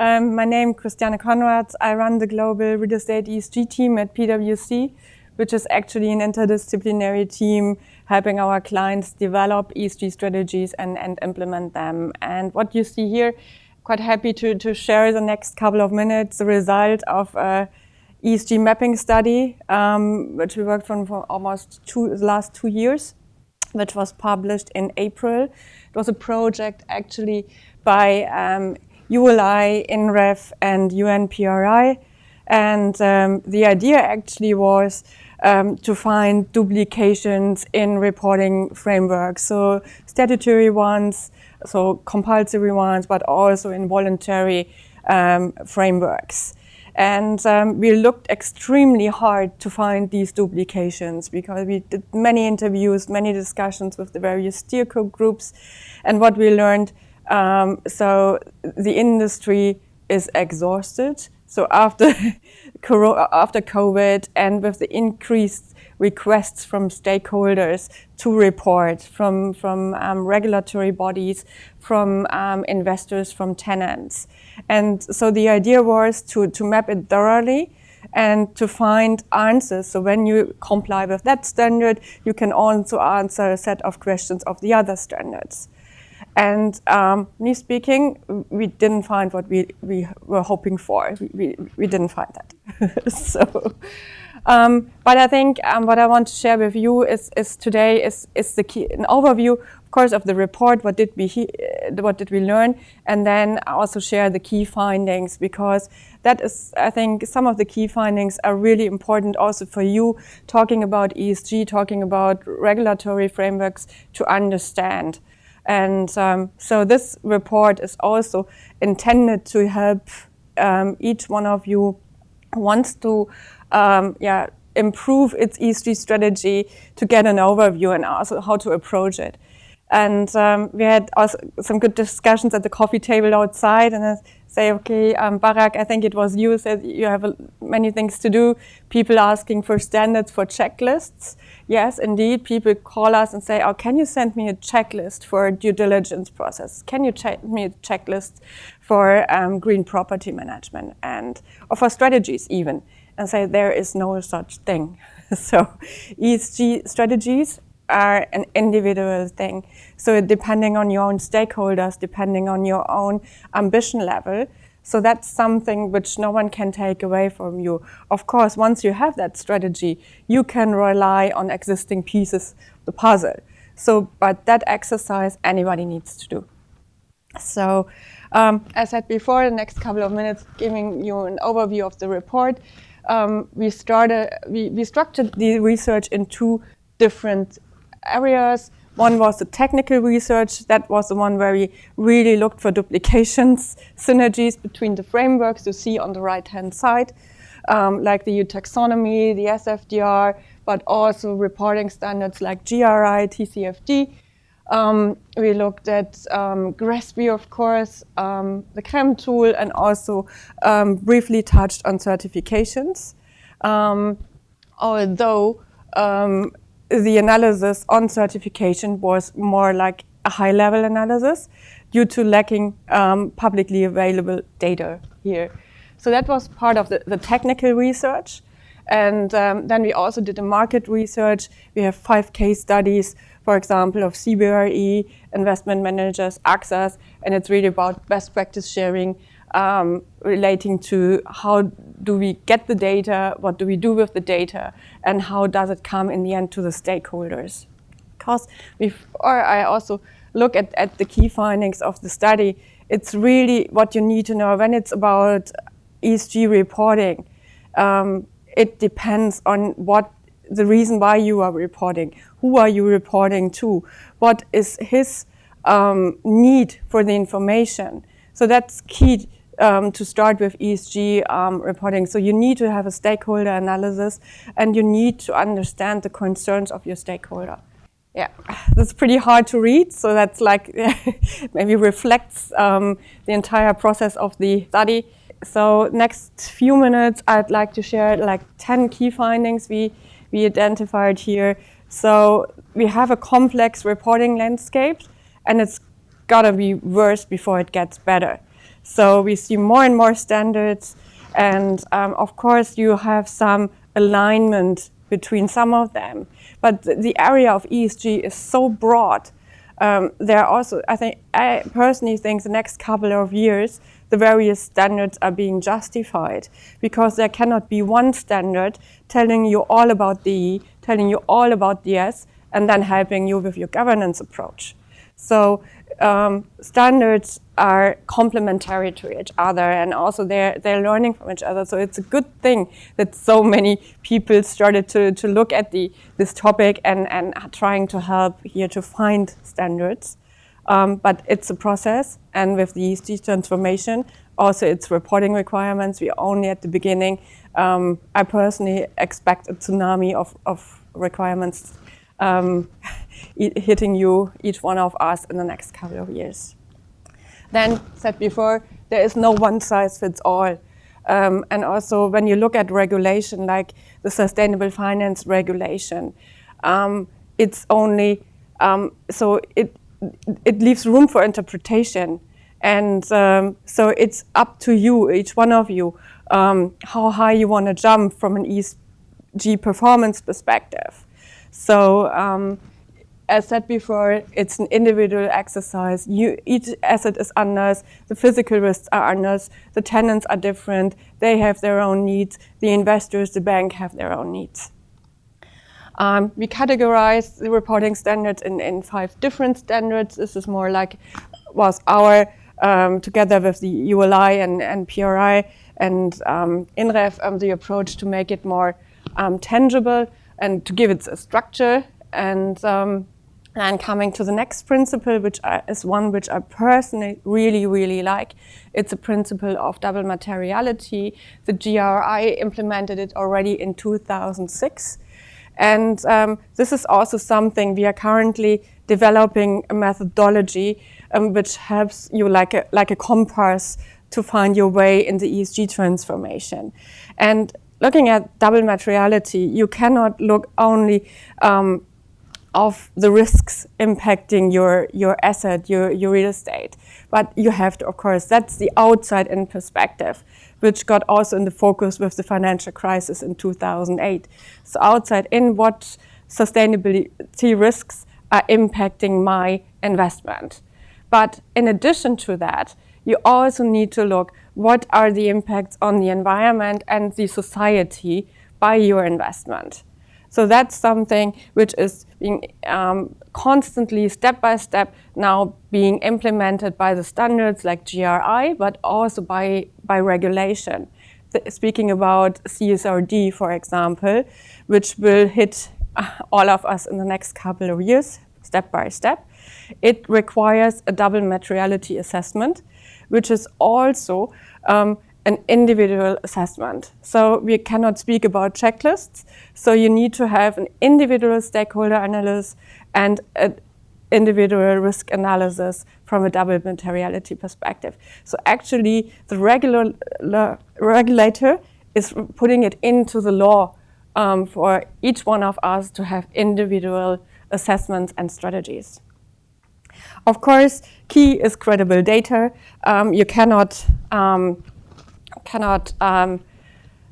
My name is Christiane Conrads. I run the global real estate ESG team at PwC, which is actually an interdisciplinary team helping our clients develop ESG strategies and implement them. And what you see here, quite happy to share the next couple of minutes the result of a ESG mapping study, which we worked on for almost the last 2 years, which was published in April. It was a project actually by ULI, INREF, and UNPRI. And the idea actually was to find duplications in reporting frameworks, so statutory ones, so compulsory ones, but also in voluntary frameworks. And we looked extremely hard to find these duplications because we did many interviews, many discussions with the various steer groups. And what we learned, so the industry is exhausted. So after COVID and with the increased requests from stakeholders to report, from regulatory bodies, from investors, from tenants. And so the idea was to map it thoroughly and to find answers. So when you comply with that standard, you can also answer a set of questions of the other standards. And me speaking, we didn't find what we were hoping for. We didn't find that. So, but I think what I want to share with you is today is the key, an overview, of course, of the report. What did we learn, and then also share the key findings, because that is, I think, some of the key findings are really important also for you talking about ESG, talking about regulatory frameworks to understand. And so this report is also intended to help each one of you who wants to improve its ESG strategy to get an overview and also how to approach it. And we had also some good discussions at the coffee table outside, and I say, okay, Barak, I think it was you said you have many things to do. People asking for standards for checklists. Yes, indeed, people call us and say, oh, can you send me a checklist for a due diligence process? Can you send me a checklist for green property management or for strategies even? And say there is no such thing. So ESG strategies are an individual thing. So depending on your own stakeholders, depending on your own ambition level. So that's something which no one can take away from you. Of course, once you have that strategy, you can rely on existing pieces of the puzzle. So, but that exercise anybody needs to do. So, as I said before, the next couple of minutes giving you an overview of the report. We structured the research in 2 different areas. One was the technical research. That was the one where we really looked for duplications, synergies between the frameworks you see on the right-hand side, like the EU taxonomy, the SFDR, but also reporting standards like GRI, TCFD. We looked at GRESB, of course, the CREM tool, and also briefly touched on certifications. Although the analysis on certification was more like a high-level analysis due to lacking publicly available data here. So that was part of the technical research. And then we also did a market research. We have 5 case studies, for example, of CBRE, investment managers, AXAs, and it's really about best practice sharing relating to how do we get the data, what do we do with the data, and how does it come in the end to the stakeholders. Because before I also look at the key findings of the study, it's really what you need to know when it's about ESG reporting. It depends on what the reason why you are reporting. Who are you reporting to? What is his need for the information? So that's key to start with ESG reporting. So you need to have a stakeholder analysis and you need to understand the concerns of your stakeholder. Yeah, that's pretty hard to read. So that's like maybe reflects the entire process of the study. So next few minutes, I'd like to share like 10 key findings we identified here. So we have a complex reporting landscape, and it's gotta be worse before it gets better. So we see more and more standards, and of course you have some alignment between some of them. But the area of ESG is so broad. There are also, I personally think the next couple of years, the various standards are being justified, because there cannot be one standard telling you all about the E, telling you all about the S, and then helping you with your governance approach. So standards are complementary to each other, and also they're learning from each other. So it's a good thing that so many people started to look at this topic and are trying to help here to find standards. But it's a process, and with the ESG transformation, also its reporting requirements, we're only at the beginning. I personally expect a tsunami of requirements hitting each one of us in the next couple of years. Then, said before, there is no one size fits all. And also when you look at regulation, like the sustainable finance regulation, it's only, so it leaves room for interpretation. And so it's up to you, each one of you, how high you want to jump from an ESG performance perspective. So as said before, it's an individual exercise. Each asset is under, the physical risks are under, the tenants are different, they have their own needs, the investors, the bank have their own needs. We categorize the reporting standards in 5 different standards. This is more like was our, together with the ULI and PRI and INREF, the approach to make it more tangible and to give it a structure. And coming to the next principle, which is one which I personally really like. It's a principle of double materiality. The GRI implemented it already in 2006. And this is also something we are currently developing a methodology which helps you like a compass to find your way in the ESG transformation. And looking at double materiality, you cannot look only of the risks impacting your asset, your real estate. But you have to, of course, that's the outside-in perspective, which got also in the focus with the financial crisis in 2008. So outside in, what sustainability risks are impacting my investment. But in addition to that, you also need to look what are the impacts on the environment and the society by your investment. So that's something which is being constantly, step by step, now being implemented by the standards like GRI, but also by regulation. Speaking about CSRD, for example, which will hit all of us in the next couple of years, step by step. It requires a double materiality assessment, which is also an individual assessment. So we cannot speak about checklists. So you need to have an individual stakeholder analysis and an individual risk analysis from a double materiality perspective. So actually the regulator is putting it into the law for each one of us to have individual assessments and strategies. Of course, key is credible data. You cannot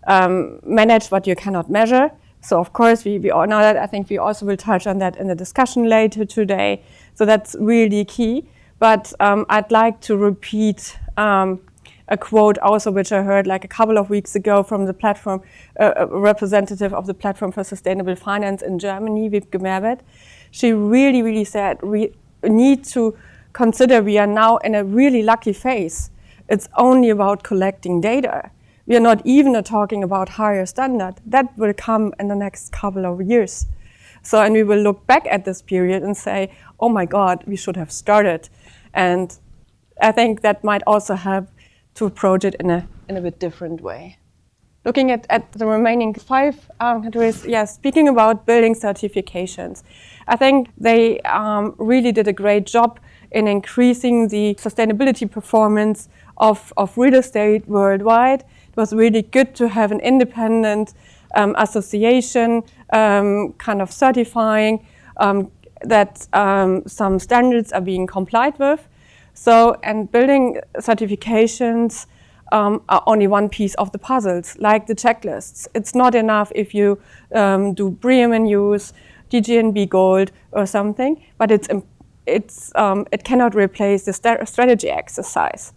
manage what you cannot measure. So of course, we all know that. I think we also will touch on that in the discussion later today. So that's really key. But I'd like to repeat a quote also, which I heard like a couple of weeks ago from the platform, a representative of the Platform for Sustainable Finance in Germany, Wiebke Merbet. She really said, we need to consider we are now in a really lucky phase. It's only about collecting data. We are not even talking about higher standard. That will come in the next couple of years. So, and we will look back at this period and say, oh my God, we should have started. And I think that might also help to approach it in a bit different way. Looking at the remaining 5 countries, yes, speaking about building certifications, I think they really did a great job in increasing the sustainability performance of real estate worldwide. It was really good to have an independent association kind of certifying that some standards are being complied with. So, and building certifications are only one piece of the puzzles, like the checklists. It's not enough if you do BREEAM in use, DGNB Gold or something, but it cannot replace the strategy exercise.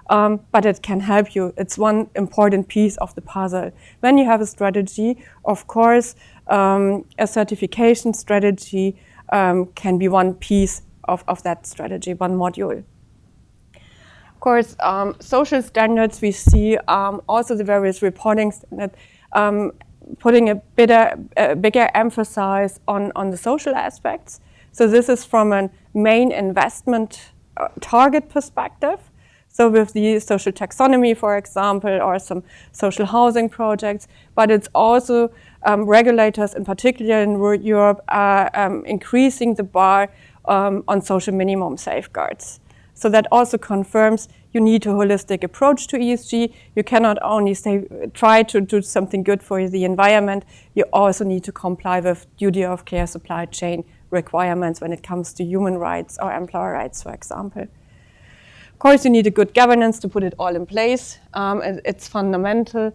But it can help you. It's one important piece of the puzzle. When you have a strategy, of course, a certification strategy can be one piece of that strategy, one module. Of course, social standards, we see also the various reporting standards putting a bigger emphasis on the social aspects. So this is from a main investment target perspective. So with the social taxonomy, for example, or some social housing projects, but it's also regulators, in particular in Europe, are increasing the bar on social minimum safeguards. So that also confirms you need a holistic approach to ESG. You cannot only try to do something good for the environment, you also need to comply with duty of care supply chain requirements when it comes to human rights or employer rights, for example. Of course, you need a good governance to put it all in place. It's fundamental.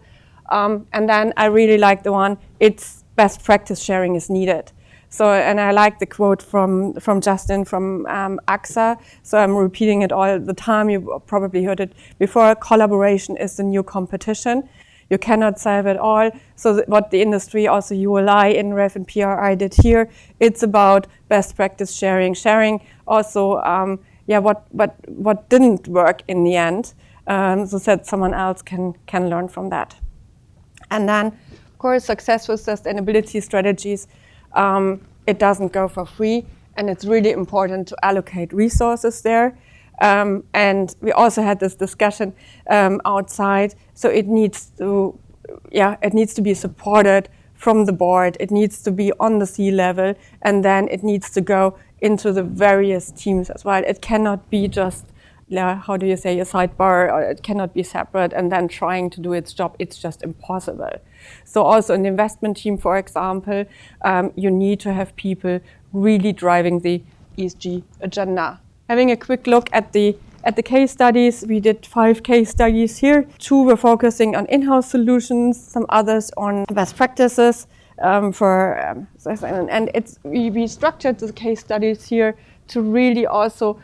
And then I really like the one, it's best practice sharing is needed. So, and I like the quote from Justin from AXA. So I'm repeating it all the time. You probably heard it before. Collaboration is the new competition. You cannot solve it all. So what the industry, also ULI, INREF, and PRI did here, it's about best practice sharing. Sharing also, what didn't work in the end, so that someone else can learn from that. And then, of course, successful sustainability strategies. It doesn't go for free, and it's really important to allocate resources there. And we also had this discussion outside. So it needs to be supported from the board. It needs to be on the C-level, and then it needs to go into the various teams as well. It cannot be just, how do you say, a sidebar, or it cannot be separate and then trying to do its job. It's just impossible. So also in the investment team, for example, you need to have people really driving the ESG agenda. Having a quick look at the case studies, we did 5 case studies here. 2 were focusing on in-house solutions, some others on best practices and we structured the case studies here to really also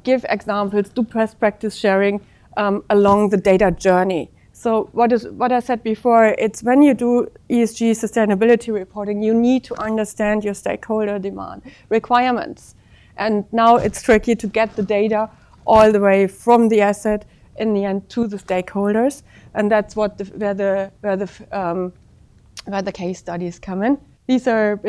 give examples, do best practice sharing along the data journey. So what I said before, it's when you do ESG sustainability reporting, you need to understand your stakeholder demand requirements. And now it's tricky to get the data all the way from the asset in the end to the stakeholders, and that's where the case studies come in. These are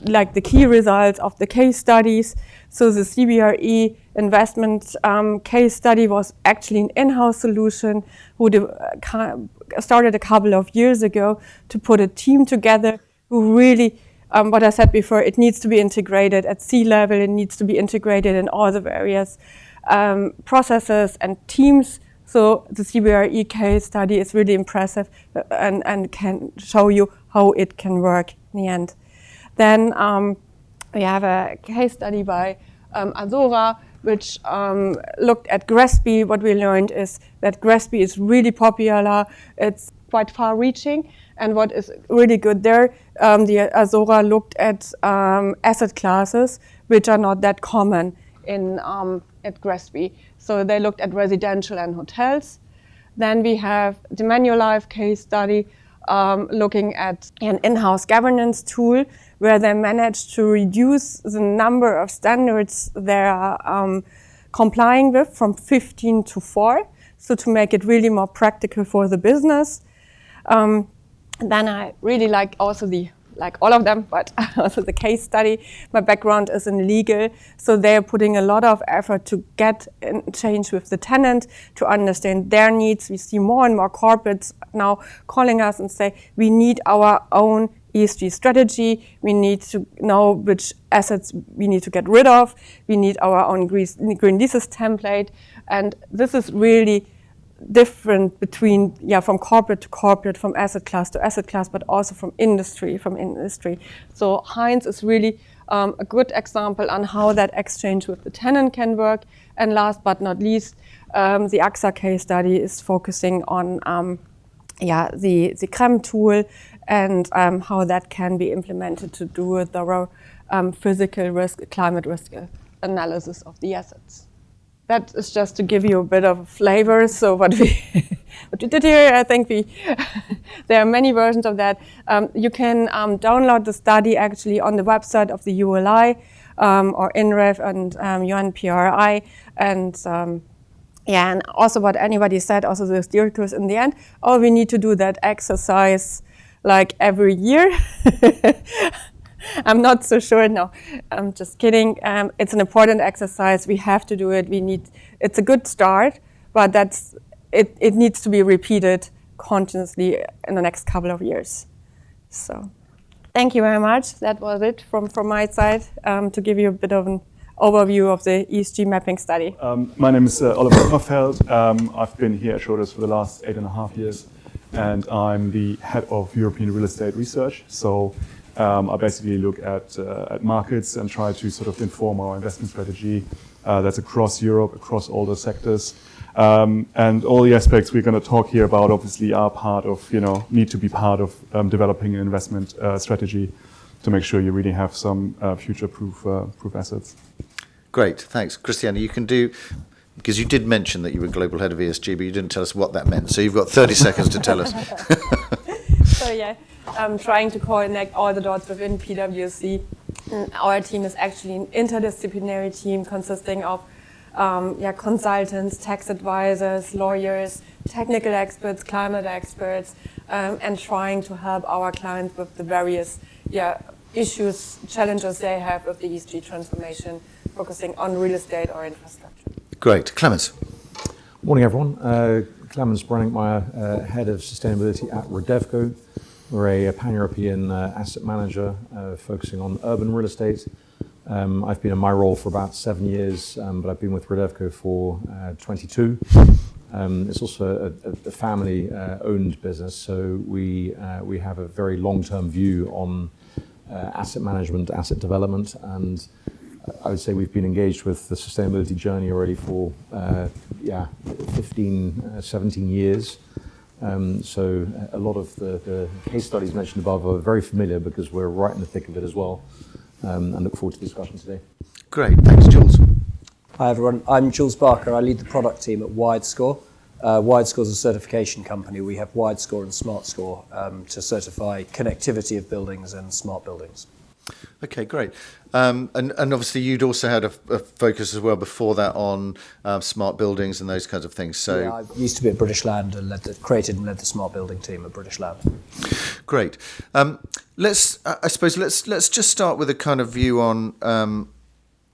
like the key results of the case studies. So the CBRE investment case study was actually an in-house solution who started a couple of years ago to put a team together who really, what I said before, it needs to be integrated at C-level, it needs to be integrated in all the various processes and teams. So the CBRE case study is really impressive and can show you how it can work in the end. Then we have a case study by Azora, which looked at GRESB. What we learned is that GRESB is really popular. It's quite far-reaching. And what is really good there, the Azora looked at asset classes which are not that common at GRESB. So they looked at residential and hotels. Then we have the Manulife case study looking at an in-house governance tool where they managed to reduce the number of standards they are complying with from 15 to 4, so to make it really more practical for the business. Then I really like also all of them, but also the case study. My background is in legal, so they're putting a lot of effort to get in change with the tenant, to understand their needs. We see more and more corporates now calling us and say, we need our own ESG strategy. We need to know which assets we need to get rid of. We need our own green leases template. And this is really different between, from corporate to corporate, from asset class to asset class, but also from industry. So Heinz is really a good example on how that exchange with the tenant can work. And last but not least, the AXA case study is focusing on the CREM tool and how that can be implemented to do a thorough physical risk, climate risk analysis of the assets. That is just to give you a bit of flavor. So what we did here, I think there are many versions of that. You can download the study actually on the website of the ULI or INREF and UNPRI. And also what anybody said, also the steerers in the end, we need to do that exercise like every year. I'm not so sure. No, I'm just kidding. It's an important exercise. We have to do it. It's a good start, but it needs to be repeated continuously in the next couple of years. So thank you very much. That was it from my side to give you a bit of an overview of the ESG mapping study. My name is Oliver Kummerfeldt. I've been here at Schroders for the last 8.5 years, and I'm the head of European real estate research. So I basically look at markets and try to sort of inform our investment strategy that's across Europe, across all the sectors. And all the aspects we're going to talk here about obviously are part of, need to be part of developing an investment strategy to make sure you really have some future-proof assets. Great, thanks. Christiane, you can do, because you did mention that you were global head of ESG, but you didn't tell us what that meant. So you've got 30 seconds to tell us. So I'm trying to connect all the dots within PwC. Our team is actually an interdisciplinary team consisting of consultants, tax advisors, lawyers, technical experts, climate experts, and trying to help our clients with the various issues, challenges they have with the ESG transformation, focusing on real estate or infrastructure. Great. Clemens. Morning, everyone. Clemens Brenninkmeijer, Head of Sustainability at Redevco. We're a pan-European asset manager focusing on urban real estate. I've been in my role for about 7 years, but I've been with Redevco for 22. It's also a family-owned business, so we have a very long-term view on asset management, asset development, and I would say we've been engaged with the sustainability journey already for 15, 17 years. So a lot of the case studies mentioned above are very familiar because we're right in the thick of it as well, and look forward to the discussion today. Great, thanks, Jules. Hi everyone, I'm Jules Barker. I lead the product team at WiredScore. WiredScore is a certification company. We have WiredScore and SmartScore to certify connectivity of buildings and smart buildings. Okay, great. And obviously you'd also had a focus as well before that on smart buildings and those kinds of things. So I used to be at British Land and created and led the smart building team at British Land. Great. Let's just start with a kind of view on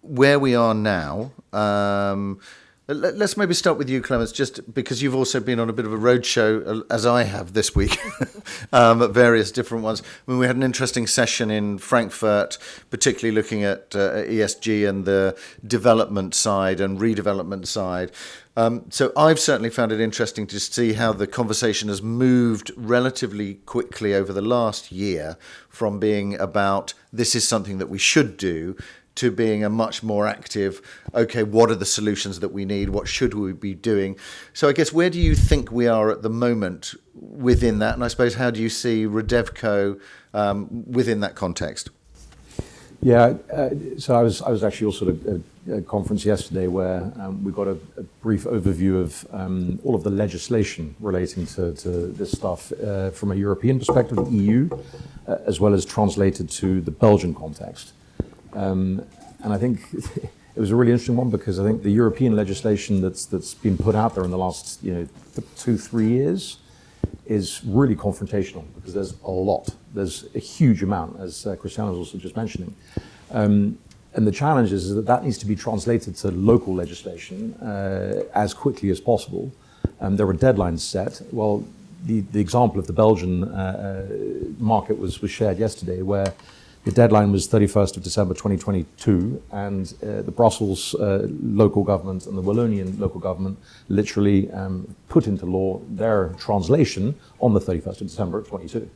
where we are now. Let's maybe start with you, Clemens, just because you've also been on a bit of a roadshow, as I have this week, at various different ones. I mean, we had an interesting session in Frankfurt, particularly looking at ESG and the development side and redevelopment side. So I've certainly found it interesting to see how the conversation has moved relatively quickly over the last year from being about this is something that we should do to being a much more active, okay, what are the solutions that we need? What should we be doing? So I guess where do you think we are at the moment within that? And I suppose how do you see Redevco within that context? Yeah, so I was actually also at a conference yesterday where we got a brief overview of all of the legislation relating to this stuff from a European perspective, the EU, as well as translated to the Belgian context. And I think it was a really interesting one because I think the European legislation that's been put out there in the last 2-3 years is really confrontational because there's a lot. There's a huge amount, as Christiane was also just mentioning. And the challenge is that needs to be translated to local legislation as quickly as possible. There were deadlines set. Well, the example of the Belgian market was shared yesterday where The deadline was 31st of December 2022, and the Brussels local government and the Wallonian local government literally put into law their translation on the 31st of December 22.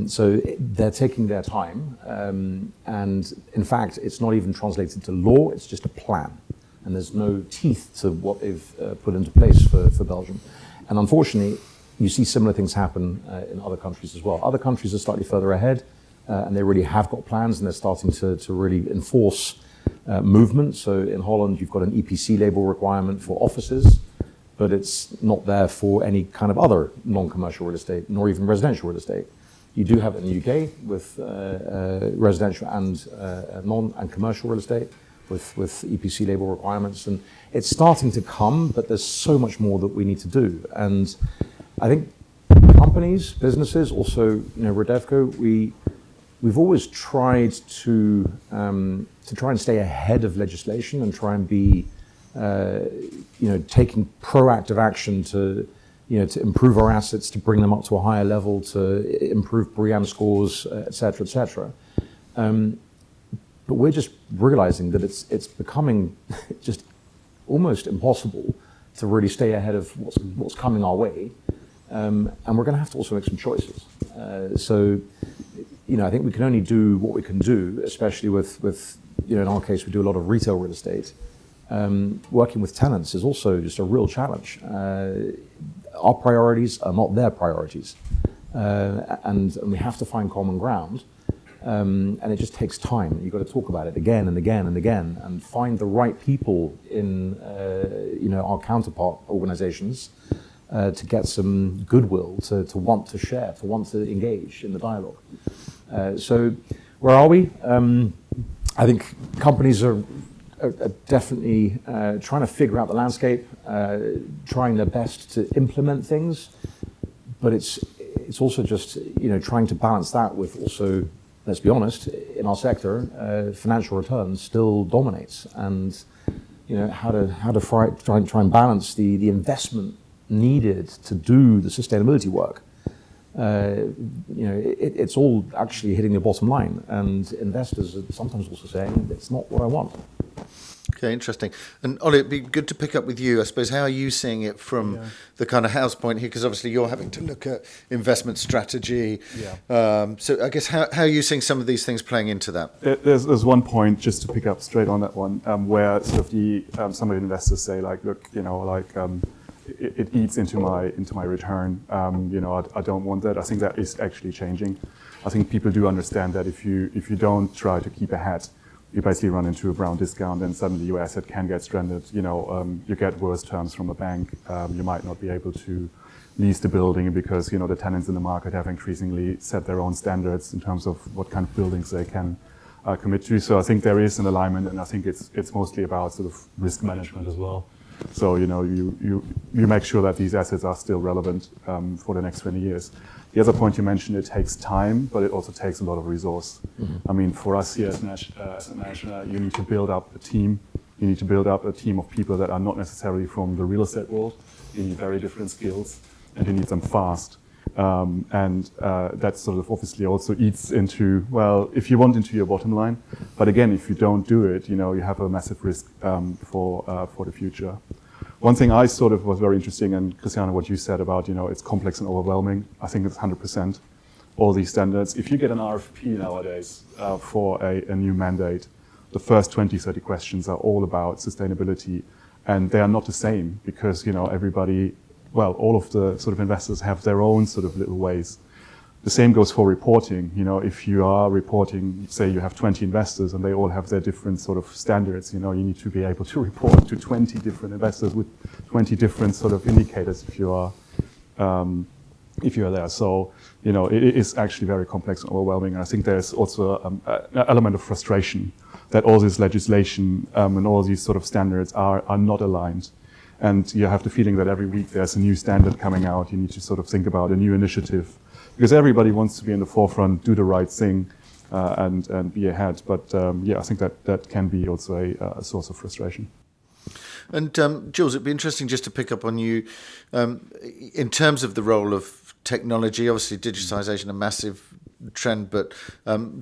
So they're taking their time, and in fact, it's not even translated to law, it's just a plan. And there's no teeth to what they've put into place for Belgium. And unfortunately, you see similar things happen in other countries as well. Other countries are slightly further ahead, and they really have got plans, and they're starting to really enforce movement. So in Holland, you've got an EPC label requirement for offices, but it's not there for any kind of other non-commercial real estate, nor even residential real estate. You do have it in the UK with residential and non and commercial real estate with EPC label requirements, and it's starting to come, but there's so much more that we need to do. And I think companies, businesses, also Redevco, we've always tried to try and stay ahead of legislation and try and be taking proactive action to improve our assets, to bring them up to a higher level, to improve BREEAM scores, et cetera. But we're just realizing that it's becoming just almost impossible to really stay ahead of what's coming our way, and we're going to have to also make some choices. So, I think we can only do what we can do, especially with in our case, we do a lot of retail real estate. Working with tenants is also just a real challenge. Our priorities are not their priorities, and we have to find common ground. And it just takes time. You've got to talk about it again and again and again, and find the right people in our counterpart organizations to get some goodwill, to want to share, to want to engage in the dialogue. So where are we? I think companies are definitely trying to figure out the landscape, trying their best to implement things, but it's also just trying to balance that with also, let's be honest, in our sector, financial returns still dominates, and how to try and balance the investment needed to do the sustainability work. It's all actually hitting the bottom line, and investors are sometimes also saying it's not what I want. Okay, interesting. And Ollie, it'd be good to pick up with you, I suppose. How are you seeing it from the kind of house point here? Because obviously you're having to look at investment strategy. So I guess how are you seeing some of these things playing into that? There's one point, just to pick up straight on that one, where sort of some of the investors say, like, look, it eats into my return. I don't want that. I think that is actually changing. I think people do understand that if you don't try to keep ahead, you basically run into a brown discount, and suddenly your asset can get stranded. You get worse terms from a bank. You might not be able to lease the building because the tenants in the market have increasingly set their own standards in terms of what kind of buildings they can commit to. So I think there is an alignment, and I think it's mostly about sort of risk management as well. So you make sure that these assets are still relevant for the next 20 years. The other point you mentioned, it takes time, but it also takes a lot of resource. Mm-hmm. I mean, for us here as a manager, you need to build up a team. You need to build up a team of people that are not necessarily from the real estate world. You need very different skills, and you need them fast. And that sort of obviously also eats into, if you want, into your bottom line. But again, if you don't do it, you have a massive risk for the future. One thing I sort of was very interesting, and Christiane, what you said about, it's complex and overwhelming. I think it's 100%. All these standards. If you get an RFP nowadays for a new mandate, the first 20, 30 questions are all about sustainability, and they are not the same because, everybody, all of the sort of investors have their own sort of little ways. The same goes for reporting. If you are reporting, say you have 20 investors and they all have their different sort of standards, you need to be able to report to 20 different investors with 20 different sort of indicators if you are there. So, it is actually very complex and overwhelming. And I think there's also an element of frustration that all this legislation and all these sort of standards are not aligned. And you have the feeling that every week there's a new standard coming out. You need to sort of think about a new initiative because everybody wants to be in the forefront, do the right thing, and be ahead. But I think that can be also a source of frustration. And Jules, it'd be interesting just to pick up on you in terms of the role of technology. Obviously, digitisation, a massive trend, but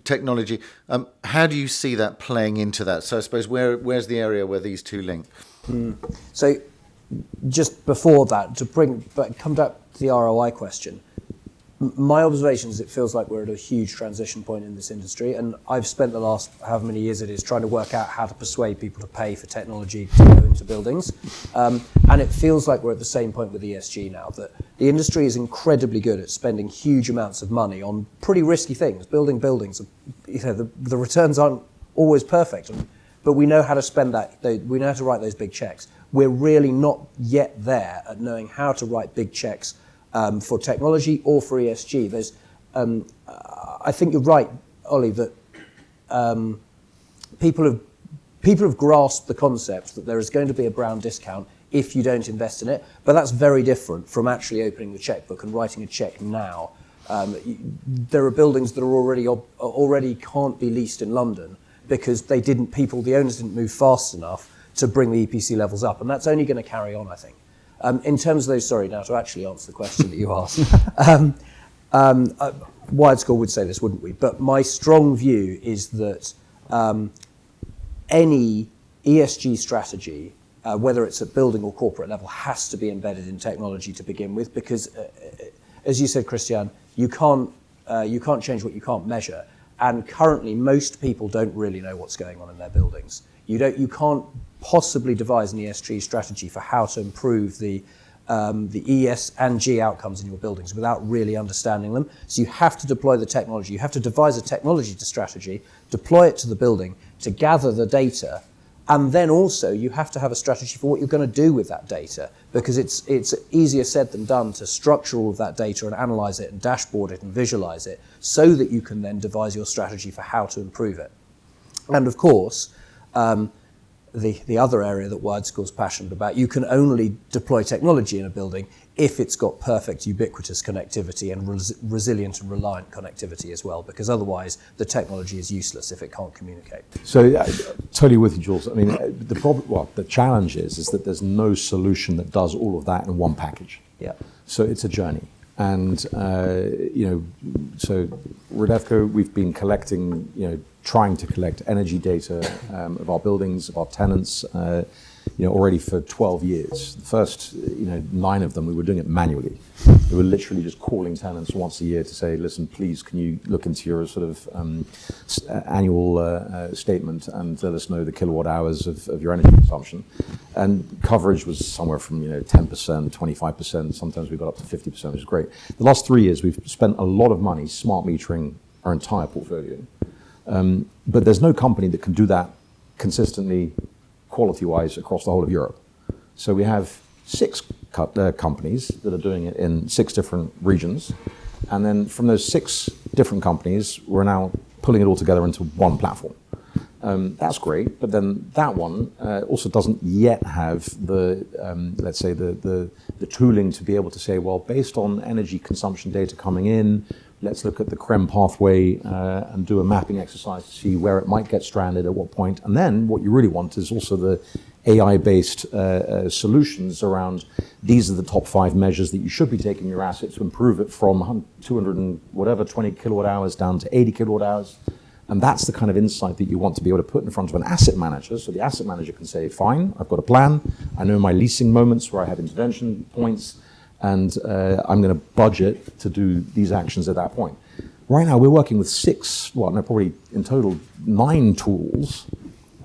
technology. How do you see that playing into that? So I suppose where's the area where these two link? So just before that, come back to the ROI question. My observation is it feels like we're at a huge transition point in this industry, and I've spent the last however many years it is trying to work out how to persuade people to pay for technology to go into buildings. And it feels like we're at the same point with ESG now, that the industry is incredibly good at spending huge amounts of money on pretty risky things. Building buildings, the returns aren't always perfect, but we know how to spend that. We know how to write those big checks. We're really not yet there at knowing how to write big checks for technology or for ESG. I think you're right, Ollie, that people have grasped the concept that there is going to be a brown discount if you don't invest in it, but that's very different from actually opening the checkbook and writing a check now. There are buildings that are already can't be leased in London because the owners didn't move fast enough to bring the EPC levels up, and that's only going to carry on, I think. In terms of those, now to actually answer the question that you asked, WiredScore would say this, wouldn't we? But my strong view is that any ESG strategy, whether it's at building or corporate level, has to be embedded in technology to begin with, because, as you said, Christiane, you can't change what you can't measure, and currently most people don't really know what's going on in their buildings. You can't possibly devise an ESG strategy for how to improve the ES and G outcomes in your buildings without really understanding them. So you have to deploy the technology. You have to devise a technology strategy, deploy it to the building to gather the data, and then also you have to have a strategy for what you're going to do with that data, because it's easier said than done to structure all of that data and analyze it and dashboard it and visualize it so that you can then devise your strategy for how to improve it. And of course, the other area that WiredScore's passionate about, you can only deploy technology in a building if it's got perfect ubiquitous connectivity and resilient and reliant connectivity as well, because otherwise the technology is useless if it can't communicate. So totally with you, Jules. I mean, the challenge is that there's no solution that does all of that in one package. Yeah. So it's a journey. And, so Redevco, we've been collecting, trying to collect energy data of our buildings, of our tenants, already for 12 years. The first, 9 of them, we were doing it manually. We were literally just calling tenants once a year to say, listen, please, can you look into your sort of annual statement and let us know the kilowatt hours of your energy consumption. And coverage was somewhere from 10%, 25%. Sometimes we got up to 50%, which is great. The last 3 years, we've spent a lot of money smart metering our entire portfolio. But there's no company that can do that consistently, quality-wise, across the whole of Europe. So we have 6 companies that are doing it in 6 different regions. And then from those 6 different companies, we're now pulling it all together into one platform. That's great, but then that one also doesn't yet have the, let's say, the tooling to be able to say, well, based on energy consumption data coming in, let's look at the CREM pathway and do a mapping exercise to see where it might get stranded at what point. And then what you really want is also the AI-based solutions around these are the top 5 measures that you should be taking your asset to improve it from 20 kilowatt hours down to 80 kilowatt hours. And that's the kind of insight that you want to be able to put in front of an asset manager. So the asset manager can say, fine, I've got a plan. I know my leasing moments where I have intervention points, and I'm going to budget to do these actions at that point. Right now, we're working with probably in total 9 tools.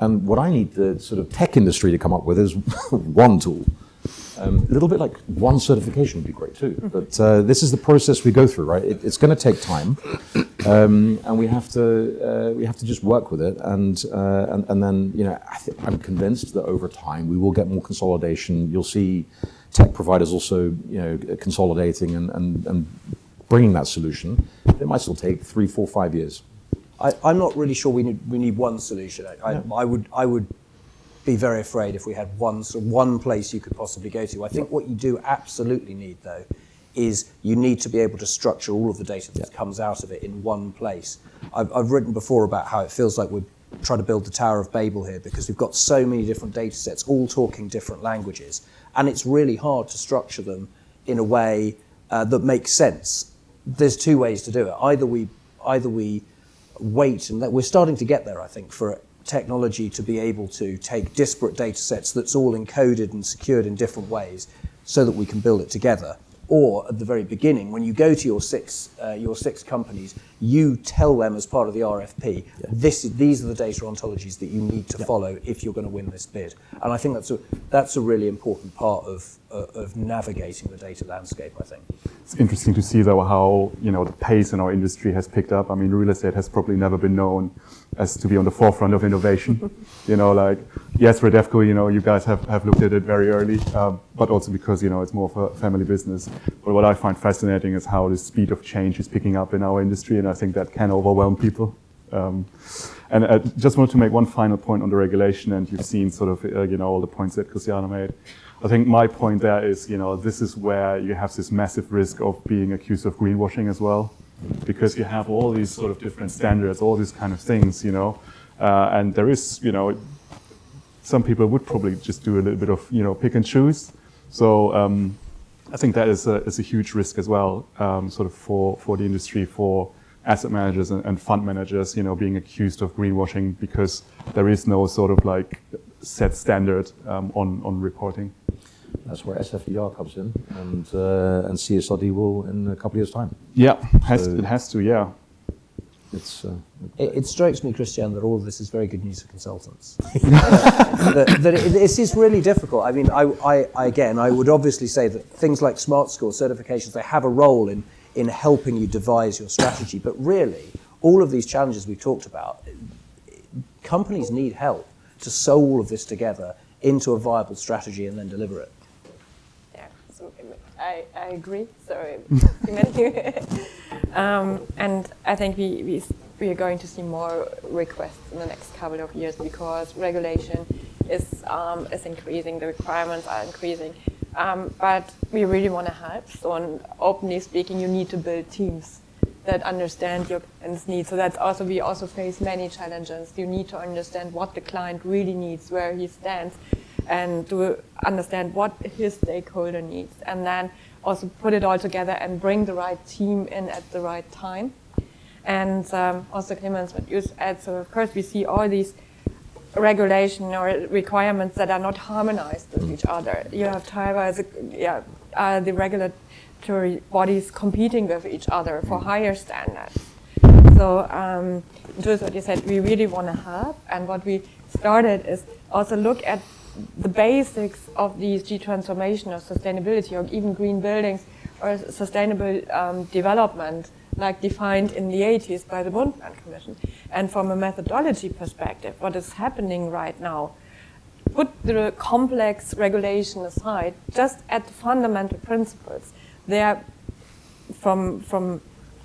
And what I need the sort of tech industry to come up with is one tool. A little bit like one certification would be great too. But this is the process we go through, right? It's going to take time, and we have to just work with it. And then I'm convinced that over time we will get more consolidation. You'll see tech providers also consolidating and bringing that solution. It might still take 3, 4, 5 years. I'm not really sure we need one solution. I would be very afraid if we had one place you could possibly go to. I think what you do absolutely need, though, is you need to be able to structure all of the data that comes out of it in one place. I've written before about how it feels like we're trying to build the Tower of Babel here, because we've got so many different data sets all talking different languages, and it's really hard to structure them in a way that makes sense. There's 2 ways to do it. Either we either we wait, and that we're starting to get there, I think, for technology to be able to take disparate data sets that's all encoded and secured in different ways so that we can build it together. Or at the very beginning, when you go to your six companies, you tell them as part of the RFP, these are the data ontologies that you need to follow if you're going to win this bid. And I think that's a really important part of navigating the data landscape, I think. It's interesting to see, though, how the pace in our industry has picked up. I mean, real estate has probably never been known as to be on the forefront of innovation. Yes, Redevco, you guys have looked at it very early, but also because it's more of a family business. But what I find fascinating is how the speed of change is picking up in our industry, and I think that can overwhelm people. And I just wanted to make one final point on the regulation, and you've seen sort of all the points that Christiane made. I think my point there is, this is where you have this massive risk of being accused of greenwashing as well, because you have all these sort of different standards, all these kind of things, and there is, some people would probably just do a little bit of, pick and choose. So I think that is a huge risk as well, sort of for the industry, for asset managers and fund managers, being accused of greenwashing because there is no sort of like set standard on reporting. That's where SFDR comes in, and CSRD will in a couple of years' time. Yeah, it has to, yeah. It strikes me, Christiane, that all of this is very good news for consultants. This is really difficult. I mean, I would obviously say that things like smart score certifications, they have a role in helping you devise your strategy. But really, all of these challenges we've talked about, companies need help to sew all of this together into a viable strategy and then deliver it. Yeah, so I agree. Sorry, and I think we are going to see more requests in the next couple of years because regulation is increasing, the requirements are increasing. But we really want to help. So, openly speaking, you need to build teams that understand your client's needs. So that's also, we also face many challenges. You need to understand what the client really needs, where he stands, and to understand what his stakeholder needs, and then also put it all together and bring the right team in at the right time. And also, Clemens, what you said, so of course we see all these regulation or requirements that are not harmonized with each other. You have teilweise, the regulatory bodies competing with each other for higher standards. So, Jules, what you said, we really want to help, and what we started is also look at the basics of these G transformation or sustainability or even green buildings or sustainable development, like defined in the 80s by the Brundtland Commission. And from a methodology perspective, what is happening right now, put the complex regulation aside, just at the fundamental principles. They're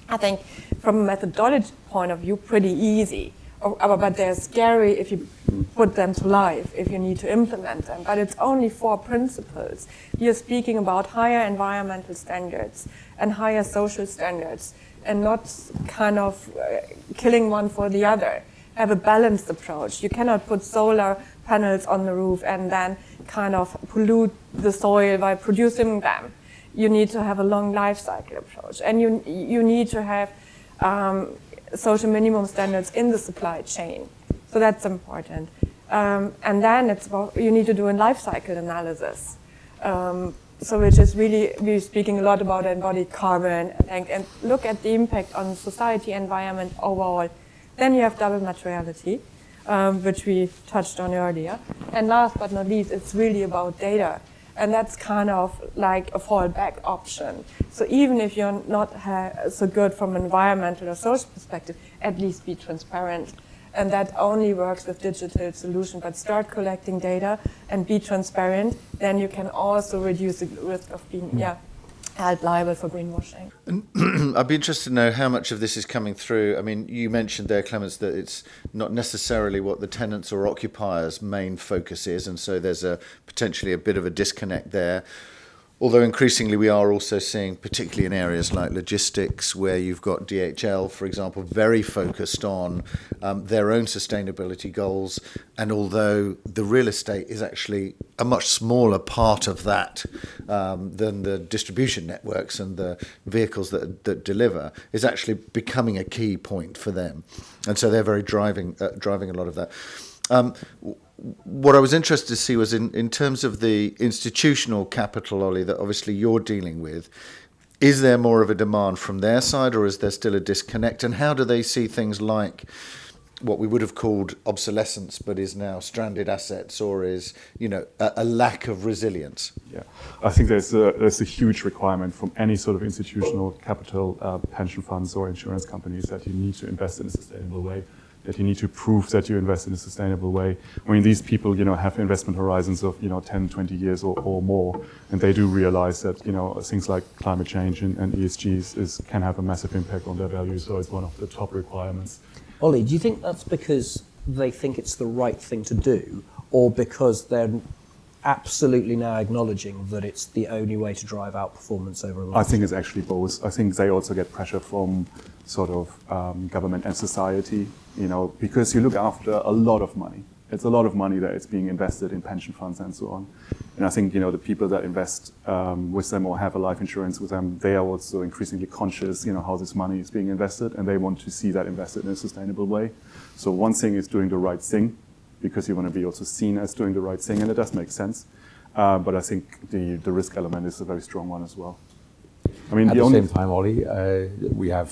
I think, from a methodology point of view, pretty easy. But they're scary if you put them to life, if you need to implement them. But it's only 4 principles. You're speaking about higher environmental standards and higher social standards, and not kind of killing one for the other. Have a balanced approach. You cannot put solar panels on the roof and then kind of pollute the soil by producing them. You need to have a long life cycle approach, and you need to have social minimum standards in the supply chain. So that's important. And then it's about, you need to do a life cycle analysis. So which is really, we're speaking a lot about embodied carbon and look at the impact on society, environment overall. Then you have double materiality, which we touched on earlier. And last but not least, it's really about data. And that's kind of like a fallback option. So even if you're not so good from an environmental or social perspective, at least be transparent. And that only works with digital solution, but start collecting data and be transparent, then you can also reduce the risk of being held liable for greenwashing. And I'd be interested to know how much of this is coming through. I mean, you mentioned there, Clemens, that it's not necessarily what the tenants or occupiers' main focus is, and so there's potentially a bit of a disconnect there. Although increasingly we are also seeing, particularly in areas like logistics, where you've got DHL, for example, very focused on their own sustainability goals. And although the real estate is actually a much smaller part of that than the distribution networks and the vehicles that deliver, is actually becoming a key point for them. And so they're very driving a lot of that. What I was interested to see was in terms of the institutional capital, Ollie, that obviously you're dealing with, is there more of a demand from their side, or is there still a disconnect? And how do they see things like what we would have called obsolescence, but is now stranded assets, or is, you know, a lack of resilience? Yeah, I think there's a huge requirement from any sort of institutional capital, pension funds or insurance companies, that you need to invest in a sustainable way, that you need to prove that you invest in a sustainable way. I mean, these people, you know, have investment horizons of, 10, 20 years or more, and they do realize that, things like climate change and ESGs can have a massive impact on their value, so it's one of the top requirements. Ollie, do you think that's because they think it's the right thing to do, or because they're absolutely now acknowledging that it's the only way to drive out performance over a long I think it's actually both. I think they also get pressure from sort of government and society, because you look after a lot of money. It's a lot of money that is being invested in pension funds and so on. And I think, the people that invest with them or have a life insurance with them, they are also increasingly conscious, how this money is being invested, and they want to see that invested in a sustainable way. So one thing is doing the right thing, because you want to be also seen as doing the right thing, and it does make sense. But I think the risk element is a very strong one as well. I mean, at the same time, Ollie, we have,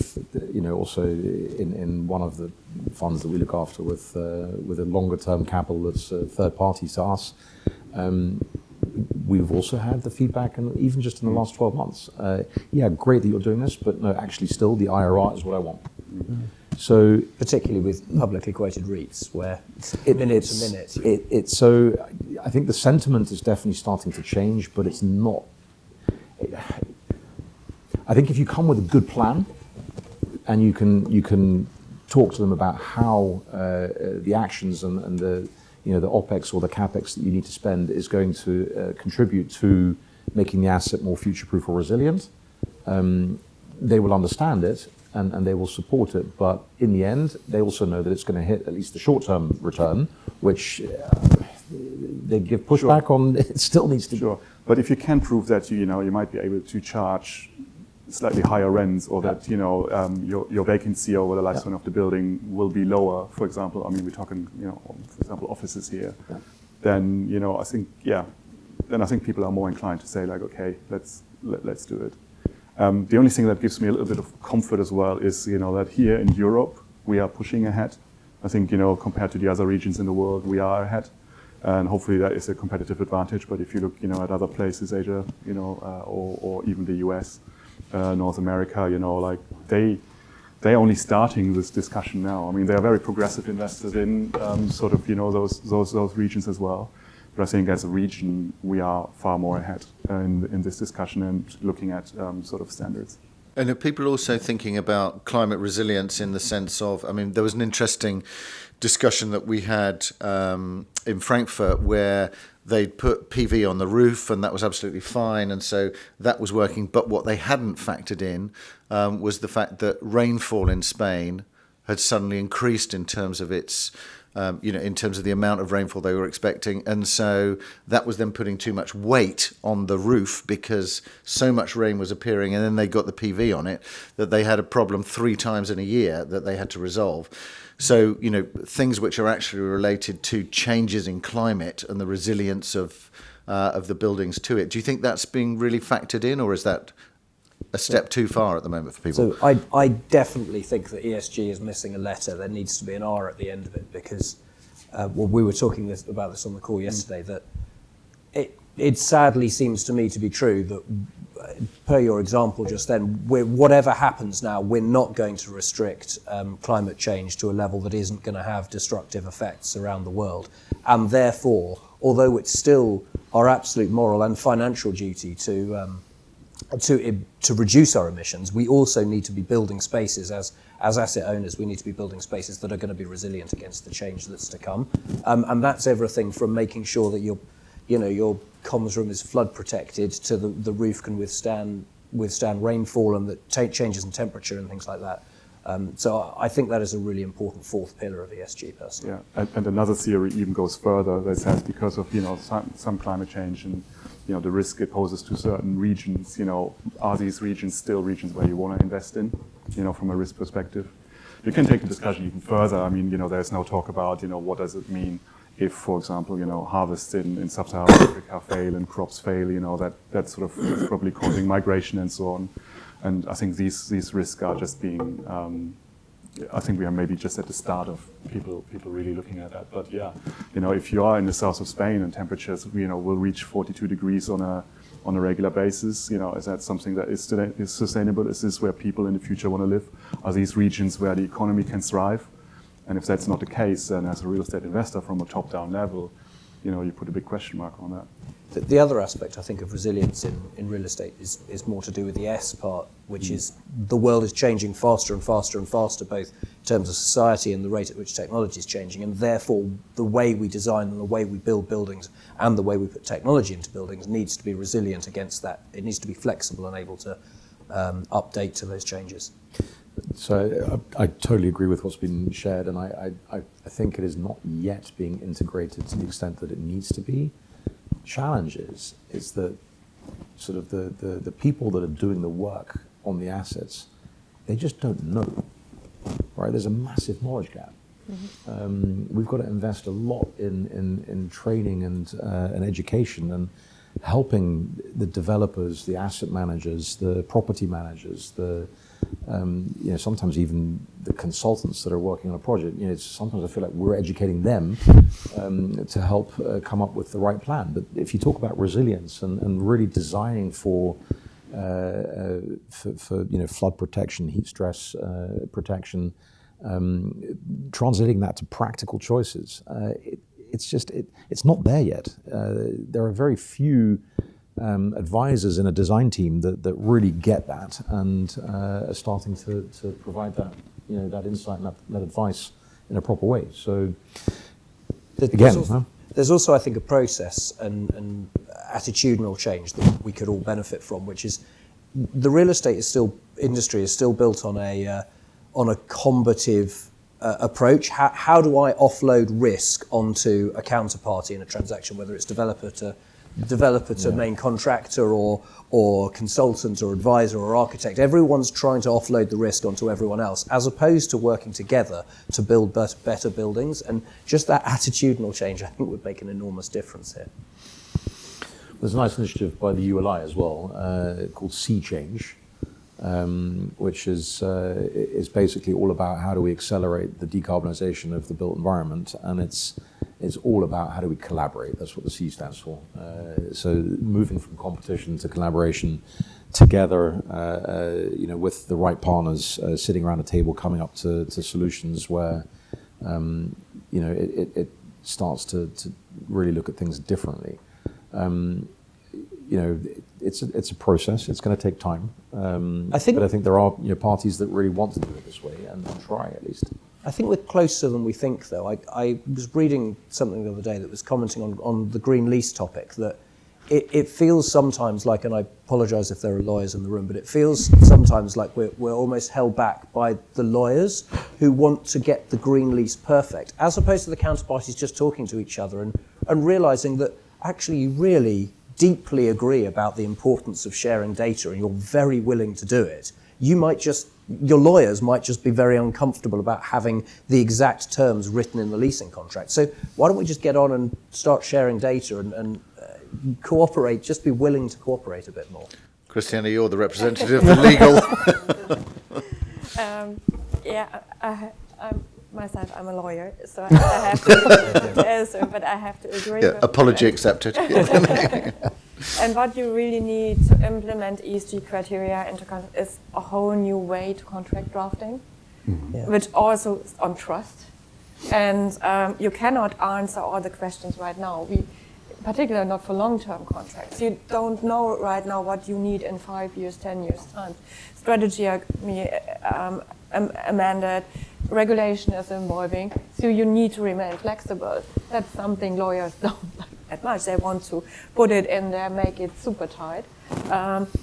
also in one of the funds that we look after with a longer term capital that's third party to us, we've also had the feedback, and even just in the last 12 months, great that you're doing this, but no, actually still the IRR is what I want. Mm-hmm. So particularly with publicly quoted REITs, where it's minute to minute. So I think the sentiment is definitely starting to change, but it's not. I think if you come with a good plan, and you can talk to them about how the actions and the the OPEX or the CAPEX that you need to spend is going to contribute to making the asset more future-proof or resilient, they will understand it. And they will support it, but in the end, they also know that it's going to hit at least the short-term return, which they give pushback on. It still needs to. Sure, but if you can prove that you might be able to charge slightly higher rents, or that your vacancy over the lifespan of the building will be lower. For example, I mean, we're talking for example offices here. Yeah. Then I think people are more inclined to say like, okay, let's do it. The only thing that gives me a little bit of comfort as well is, that here in Europe, we are pushing ahead. I think, compared to the other regions in the world, we are ahead. And hopefully that is a competitive advantage. But if you look, at other places, Asia, or even the US, North America, they're only starting this discussion now. I mean, they are very progressive investors in those regions as well. But I think as a region, we are far more ahead in this discussion and looking at sort of standards. And are people also thinking about climate resilience in the sense of, I mean, there was an interesting discussion that we had in Frankfurt where they'd put PV on the roof and that was absolutely fine. And so that was working. But what they hadn't factored in was the fact that rainfall in Spain had suddenly increased in terms of its in terms of the amount of rainfall they were expecting. And so that was then putting too much weight on the roof because so much rain was appearing, and then they got the PV on it, that they had a problem 3 times in a year that they had to resolve. So, things which are actually related to changes in climate and the resilience of the buildings to it. Do you think that's being really factored in, or is that a step too far at the moment for people? So I definitely think that ESG is missing a letter. There needs to be an R at the end of it because, we were talking about this on the call yesterday, that it sadly seems to me to be true that, per your example just then, whatever happens now, we're not going to restrict climate change to a level that isn't going to have destructive effects around the world. And therefore, although it's still our absolute moral and financial duty to reduce our emissions, we also need to be building spaces as asset owners. We need to be building spaces that are going to be resilient against the change that's to come, and that's everything from making sure that you're your comms room is flood protected to the roof can withstand rainfall and the changes in temperature and things like that. So I think that is a really important fourth pillar of ESG, personally. Yeah, and another theory even goes further that says because of some climate change and the risk it poses to certain regions, are these regions still regions where you want to invest in, from a risk perspective? You can take the discussion even further. I mean, there's no talk about what does it mean if, for example, harvests in sub-Saharan Africa fail and crops fail. That sort of is probably causing migration and so on. And I think these risks are just being, I think we are maybe just at the start of people really looking at that. But yeah, if you are in the south of Spain and temperatures, will reach 42 degrees on a regular basis, is that something that is sustainable? Is this where people in the future want to live? Are these regions where the economy can thrive? And if that's not the case, then as a real estate investor from a top-down level, you put a big question mark on that. The other aspect, I think, of resilience in real estate is more to do with the S part, which is the world is changing faster and faster and faster, both in terms of society and the rate at which technology is changing, and therefore the way we design and the way we build buildings and the way we put technology into buildings needs to be resilient against that. It needs to be flexible and able to update to those changes. So I totally agree with what's been shared, and I think it is not yet being integrated to the extent that it needs to be. Challenge is that sort of the people that are doing the work on the assets, they just don't know, right? There's a massive knowledge gap. Mm-hmm. We've got to invest a lot in training and education and helping the developers, the asset managers, the property managers, sometimes even the consultants that are working on a project. Sometimes I feel like we're educating them to help come up with the right plan. But if you talk about resilience and really designing for flood protection, heat stress protection, translating that to practical choices, it's not there yet. There are very few advisors in a design team that really get that and are starting to provide that that insight and that advice in a proper way. So there's also I think a process and attitudinal change that we could all benefit from, which is the real estate industry is still built on a combative approach. How do I offload risk onto a counterparty in a transaction, whether it's developer to main contractor or consultant or advisor or architect? Everyone's trying to offload the risk onto everyone else, as opposed to working together to build better buildings. And just that attitudinal change, I think, would make an enormous difference here. There's a nice initiative by the ULI as well called Sea Change, which is basically all about how do we accelerate the decarbonisation of the built environment, and it's all about how do we collaborate. That's what the C stands for. So moving from competition to collaboration together, with the right partners, sitting around a table, coming up to solutions where, it starts to really look at things differently. It's a process. It's going to take time. But I think there are parties that really want to do it this way and try at least. I think we're closer than we think, though. I was reading something the other day that was commenting on the green lease topic, that it feels sometimes like, and I apologise if there are lawyers in the room, but it feels sometimes like we're almost held back by the lawyers who want to get the green lease perfect, as opposed to the counterparties just talking to each other and realising that actually you really deeply agree about the importance of sharing data and you're very willing to do it. Your lawyers might just be very uncomfortable about having the exact terms written in the leasing contract. So why don't we just get on and start sharing data and cooperate, just be willing to cooperate a bit more. Christiane, you're the representative of legal. I'm a lawyer, so I have to, but I have to agree. Yeah, apology accepted. And what you really need to implement ESG criteria into is a whole new way to contract drafting, which also is on trust. And you cannot answer all the questions right now. Particularly not for long-term contracts. You don't know right now what you need in 5 years, 10 years time. Strategy amended, regulation is evolving, so you need to remain flexible. That's something lawyers don't like. that much. They want to put it in there, make it super tight.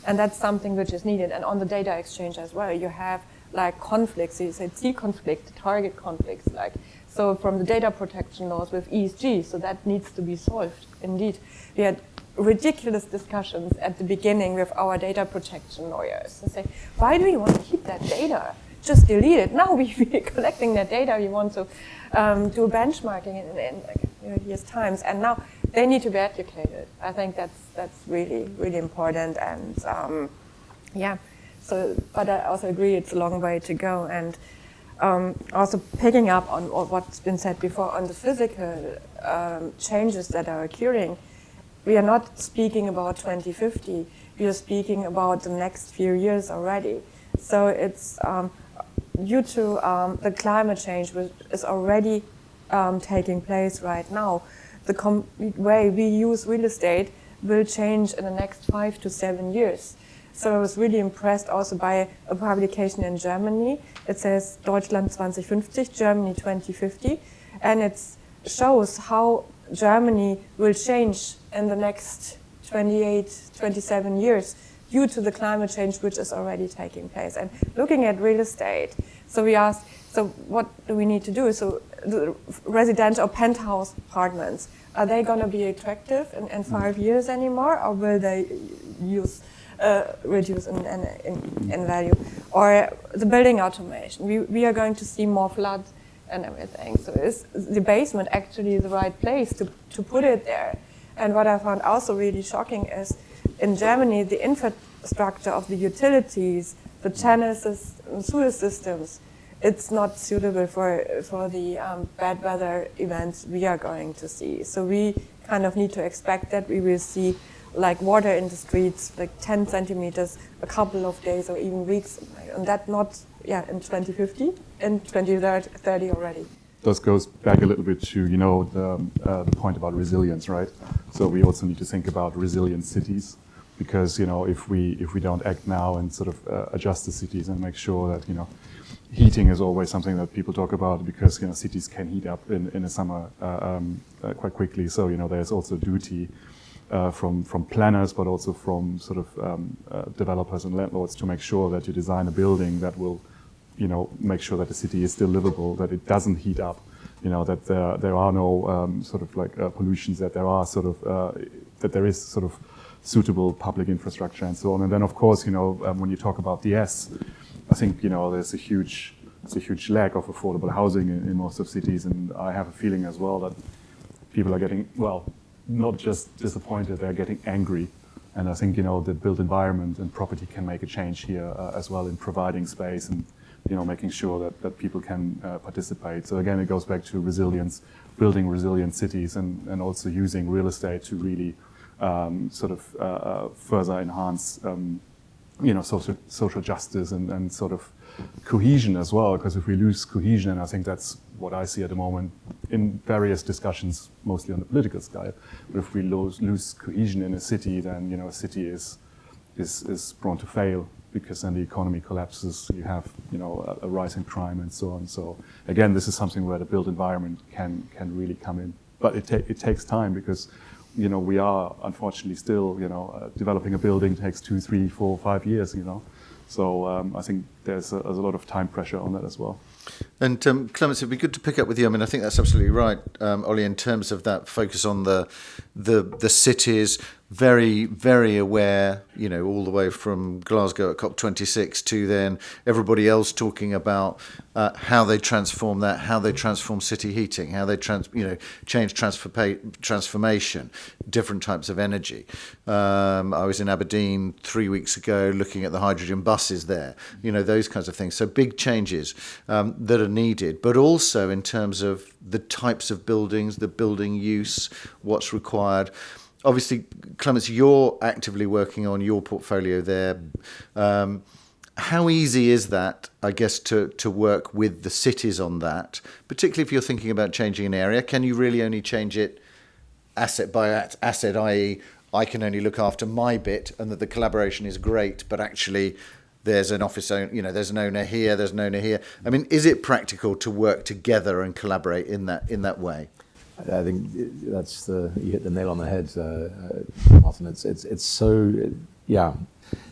And that's something which is needed. And on the data exchange as well, you have like conflicts, you say C conflict, target conflicts, like, so from the data protection laws with ESG, so that needs to be solved, indeed. We had ridiculous discussions at the beginning with our data protection lawyers. They say, why do you want to keep that data? Just delete it. Now we're collecting that data, we want to do benchmarking in like, years' times, and now they need to be educated. I think that's really, really important, and yeah. So, but I also agree it's a long way to go, and also picking up on what's been said before on the physical changes that are occurring. We are not speaking about 2050. We are speaking about the next few years already. So it's due to the climate change, which is already taking place right now. The way we use real estate will change in the next 5 to 7 years. So I was really impressed also by a publication in Germany. It says Deutschland 2050, Germany 2050, and it shows how Germany will change in the next 28, 27 years due to the climate change which is already taking place. And looking at real estate, so we asked, so what do we need to do? So the residential penthouse apartments, are they going to be attractive in 5 years anymore, or will they reduce in value? Or the building automation, we are going to see more floods and everything. So is the basement actually the right place to put it there? And what I found also really shocking is in Germany, the infrastructure of the utilities, the channels and sewer systems, it's not suitable for the bad weather events we are going to see. So we kind of need to expect that we will see like water in the streets, like 10 centimeters, a couple of days or even weeks, and that not in 2050, in 2030 already. This goes back a little bit to the point about resilience, right? So we also need to think about resilient cities, because if we don't act now and sort of adjust the cities and make sure that heating is always something that people talk about, because cities can heat up in the summer quite quickly. So there's also duty from planners, but also from sort of developers and landlords to make sure that you design a building that will make sure that the city is still livable, that it doesn't heat up, that there are no sort of like pollutions, that there are sort of that there is sort of suitable public infrastructure and so on. And then of course when you talk about the S, I think there's a huge lack of affordable housing in most of cities, and I have a feeling as well that people are getting not just disappointed, they're getting angry. And I think the built environment and property can make a change here as well in providing space and making sure that people can participate. So again, it goes back to resilience, building resilient cities, and also using real estate to really sort of further enhance social justice and sort of cohesion as well. Because if we lose cohesion, and I think that's what I see at the moment in various discussions, mostly on the political scale, but if we lose cohesion in a city, then a city is prone to fail, because then the economy collapses, you have a rise in crime and so on. So again, this is something where the built environment can really come in, but it takes time, because we are unfortunately still developing a building takes 2, 3, 4, 5 years. So I think there's a lot of time pressure on that as well. And Clemens, it'd be good to pick up with you. I mean, I think that's absolutely right, Ollie, in terms of that focus on the cities, very, very aware, all the way from Glasgow at COP26 to then everybody else talking about how they transform that, how they transform city heating, how they change transformation, different types of energy. I was in Aberdeen 3 weeks ago looking at the hydrogen buses there, those kinds of things. So big changes that are needed, but also in terms of the types of buildings, the building use, what's required. Obviously, Clemens, you're actively working on your portfolio there. How easy is that, I guess, to work with the cities on that, particularly if you're thinking about changing an area? Can you really only change it asset by asset, i.e., I can only look after my bit, and that the collaboration is great, but actually there's an office owner, there's an owner here, there's an owner here. I mean, is it practical to work together and collaborate in that way? I think you hit the nail on the head, Martin. It's so, yeah,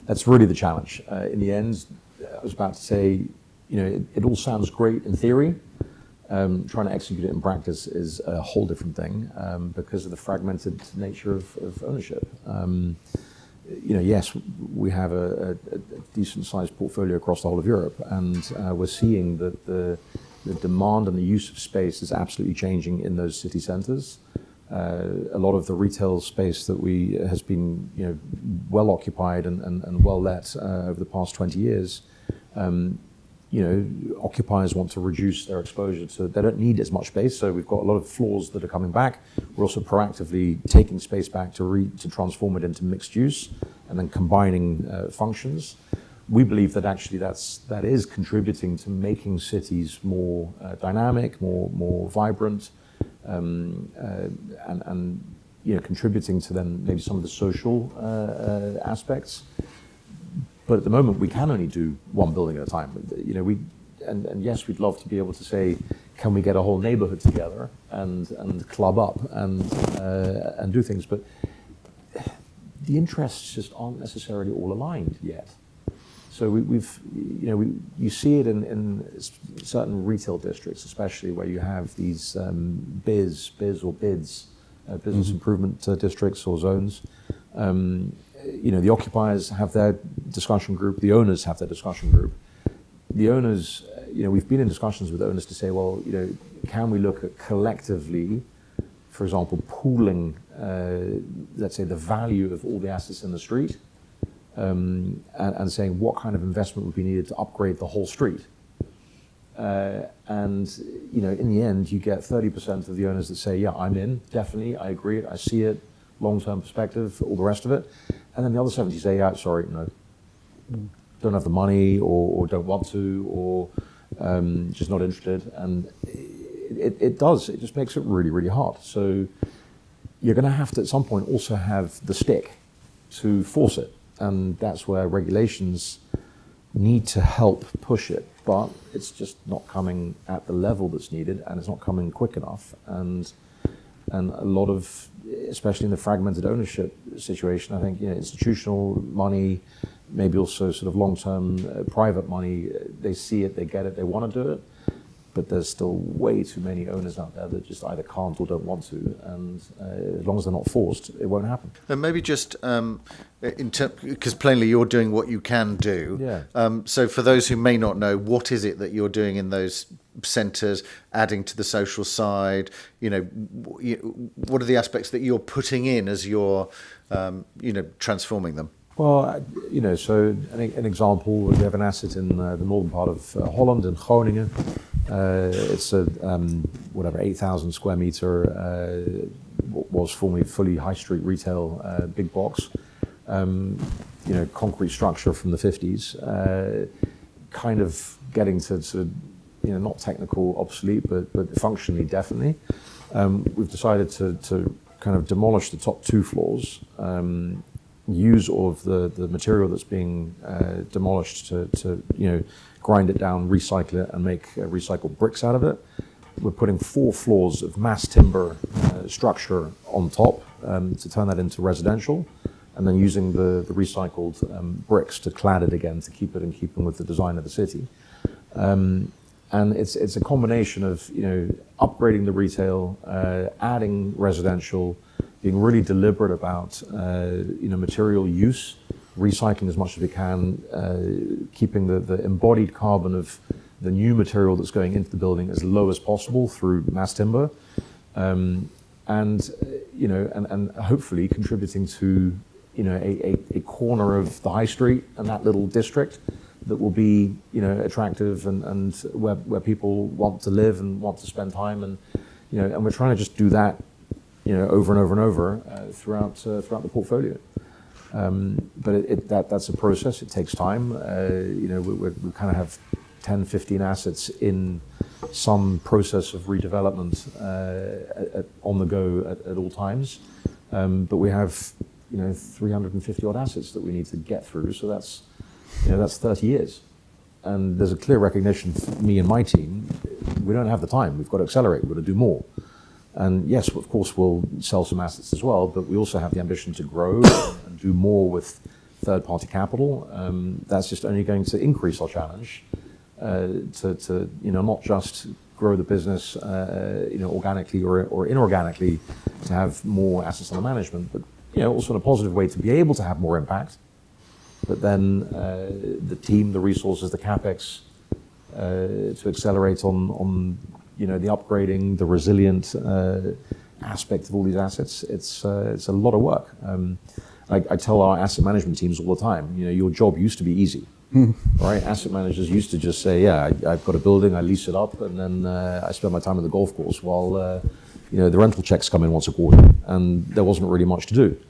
that's really the challenge. In the end, I was about to say, it all sounds great in theory. Trying to execute it in practice is a whole different thing because of the fragmented nature of ownership. Yes, we have a decent-sized portfolio across the whole of Europe, and we're seeing that the demand and the use of space is absolutely changing in those city centres. A lot of the retail space that has been well occupied and well let over the past 20 years. Occupiers want to reduce their exposure to, they don't need as much space, so we've got a lot of floors that are coming back. We're also proactively taking space back to transform it into mixed use and then combining functions. We believe that actually that is contributing to making cities more dynamic, more vibrant, and contributing to then maybe some of the social aspects. But at the moment, we can only do one building at a time. And yes, we'd love to be able to say, can we get a whole neighborhood together and club up and do things? But the interests just aren't necessarily all aligned yet. So you see it in certain retail districts, especially where you have these BIS or BIDs, business improvement districts or zones. The occupiers have their discussion group, the owners have their discussion group. The owners, we've been in discussions with owners to say, well, can we look at collectively, for example, pooling, let's say, the value of all the assets in the street, and saying what kind of investment would be needed to upgrade the whole street. In the end, you get 30% of the owners that say, yeah, I'm in, definitely, I agree, I see it, long-term perspective, all the rest of it. And then the other 70 say, yeah, sorry, no, don't have the money or don't want to or just not interested. And it just makes it really, really hard. So you're going to have to, at some point, also have the stick to force it. And that's where regulations need to help push it. But it's just not coming at the level that's needed, and it's not coming quick enough. And a lot of, especially in the fragmented ownership situation, I think institutional money, maybe also sort of long-term private money, they see it, they get it, they want to do it, but there's still way too many owners out there that just either can't or don't want to, and as long as they're not forced, it won't happen. And maybe just, because plainly you're doing what you can do, yeah. So for those who may not know, what is it that you're doing in those centres, adding to the social side? What are the aspects that you're putting in as you're, transforming them? Well, so an example, we have an asset in the northern part of Holland, in Groningen. It's a 8,000 square meter, was formerly fully high street retail, big box. Concrete structure from the 50s, kind of getting to sort of, not technical obsolete, but functionally definitely. We've decided to kind of demolish the top 2 floors, use all of the material that's being demolished to grind it down, recycle it, and make recycled bricks out of it. We're putting 4 floors of mass timber structure on top to turn that into residential, and then using the recycled bricks to clad it again to keep it in keeping with the design of the city. And it's a combination of upgrading the retail, adding residential, being really deliberate about material use, recycling as much as we can, keeping the embodied carbon of the new material that's going into the building as low as possible through mass timber, and hopefully contributing to a corner of the high street and that little district that will be attractive and where people want to live and want to spend time, and we're trying to just do that over and over and over throughout the portfolio. But that's a process. It takes time. We kind of have 10, 15 assets in some process of redevelopment on the go at all times. But we have 350 odd assets that we need to get through. So that's 30 years. And there's a clear recognition for me and my team, we don't have the time. We've got to accelerate. We've got to do more. And yes, of course, we'll sell some assets as well, but we also have the ambition to grow and do more with third-party capital. That's just only going to increase our challenge to not just grow the business organically or inorganically to have more assets under management, but also in a positive way to be able to have more impact. But then the team, the resources, the capex to accelerate on the upgrading, the resilient aspect of all these assets. It's a lot of work. I tell our asset management teams all the time, your job used to be easy. Right? Asset managers used to just say, I've got a building, I lease it up, and then I spend my time at the golf course while the rental checks come in once a quarter, and there wasn't really much to do.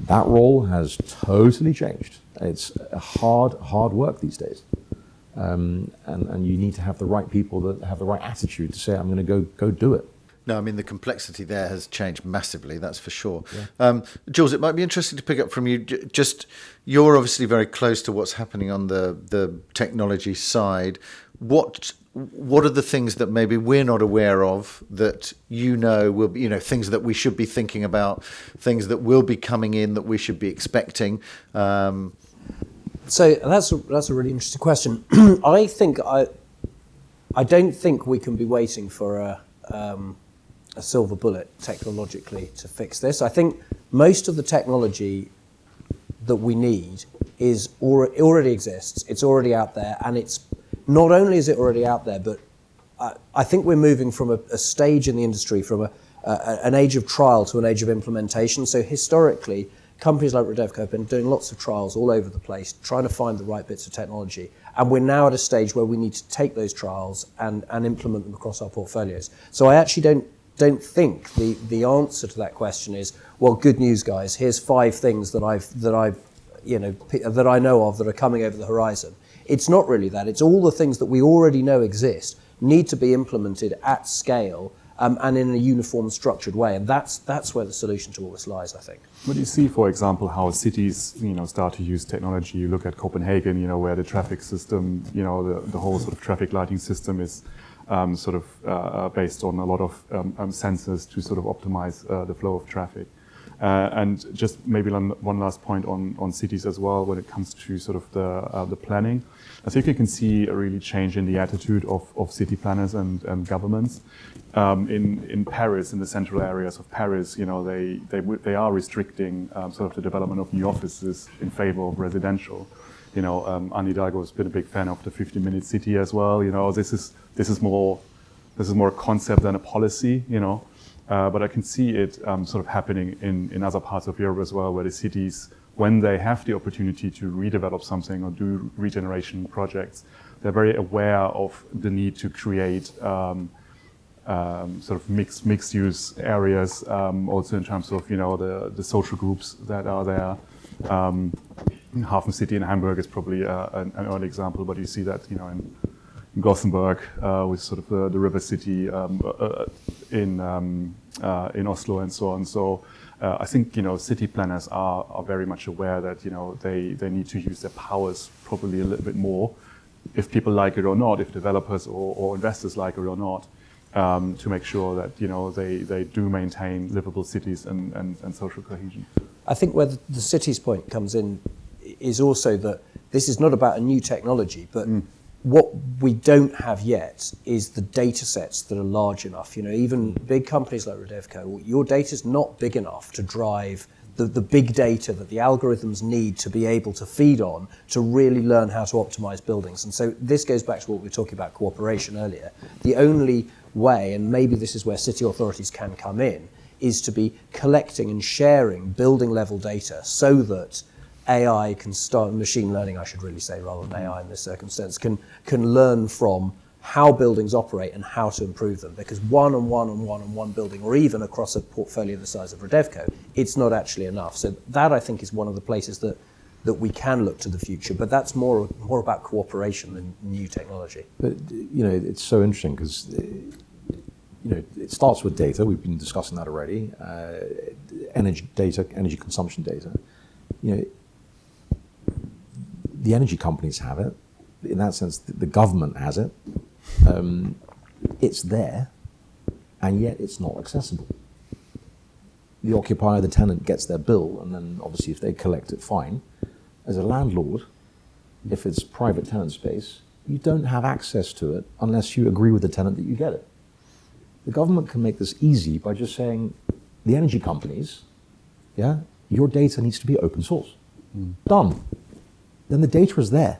That role has totally changed. It's hard work these days, and you need to have the right people that have the right attitude to say, I'm going to go do it. No, I mean, the complexity there has changed massively, that's for sure. Yeah. Jules, it might be interesting to pick up from you, just you're obviously very close to what's happening on the technology side. What are the things that maybe we're not aware of that will be, things that we should be thinking about, things that will be coming in that we should be expecting? So that's a really interesting question. I don't think we can be waiting for a silver bullet technologically to fix this. I think most of the technology that we need already exists. It's already out there, and it's not only is it already out there, but I think we're moving from a stage in the industry from an age of trial to an age of implementation. So historically, companies like Redevco have been doing lots of trials all over the place, trying to find the right bits of technology. And we're now at a stage where we need to take those trials and implement them across our portfolios. So I actually don't think the answer to that question is, well, good news, guys. Here's 5 things that I know of that are coming over the horizon. It's not really that. It's all the things that we already know exist need to be implemented at scale and in a uniform, structured way, and that's where the solution to all this lies, I think. But you see, for example, how cities, start to use technology. You look at Copenhagen, where the traffic system, the whole sort of traffic lighting system is based on a lot of sensors to sort of optimize the flow of traffic. And just maybe one last point on cities as well, when it comes to sort of the planning. I think you can see a really change in the attitude of city planners and governments. In Paris, in the central areas of Paris, they are restricting sort of the development of new offices in favor of residential. Anne Hidalgo has been a big fan of the 15-minute city as well. This is more a concept than a policy. But I can see it sort of happening in other parts of Europe as well, where the cities, when they have the opportunity to redevelop something or do regeneration projects, they're very aware of the need to create sort of mixed-use areas, also in terms of the social groups that are there. Hafen City in Hamburg is probably an early example, but you see that in Gothenburg with sort of the river city in Oslo and so on. So I think city planners are very much aware that they need to use their powers probably a little bit more, if people like it or not, if developers or investors like it or not, to make sure that they do maintain livable cities and social cohesion. I think where the cities point comes in is also that this is not about a new technology, but what we don't have yet is the data sets that are large enough. Even big companies like Redevco, your data is not big enough to drive the big data that the algorithms need to be able to feed on to really learn how to optimize buildings. And so this goes back to what we were talking about cooperation earlier. The only way, and maybe this is where city authorities can come in, is to be collecting and sharing building level data so that AI can start, machine learning I should really say rather than AI in this circumstance, can learn from how buildings operate and how to improve them. Because one building, or even across a portfolio the size of Redevco, it's not actually enough. So that I think is one of the places that we can look to the future, but that's more about cooperation than new technology. But it's so interesting because it starts with data. We've been discussing that already. Energy data, energy consumption data. The energy companies have it. In that sense, the government has it. It's there. and yet it's not accessible. The occupier, the tenant, gets their bill, and then obviously if they collect it, fine. As a landlord, if it's private tenant space, you don't have access to it unless you agree with the tenant that you get it. The government can make this easy by just saying, the energy companies, your data needs to be open source. Done. Then the data is there.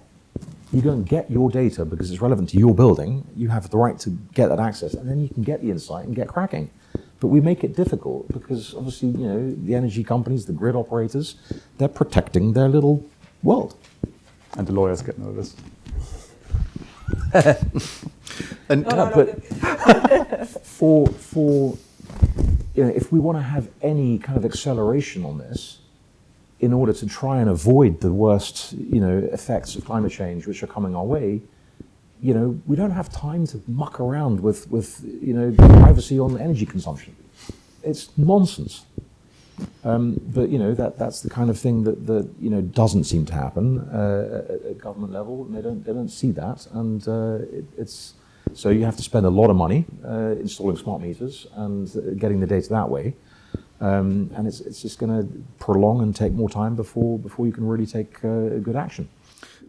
You go and get your data because it's relevant to your building. You have the right to get that access, and then you can get the insight and get cracking. But we make it difficult because obviously, the energy companies, the grid operators, they're protecting their little world. And the lawyers get nervous. But for if we want to have any kind of acceleration on this, in order to try and avoid the worst, effects of climate change which are coming our way, we don't have time to muck around with privacy on energy consumption. It's nonsense. But that's the kind of thing that doesn't seem to happen at government level. They don't see that, and it's so you have to spend a lot of money installing smart meters and getting the data that way. And it's just going to prolong and take more time before you can really take good action.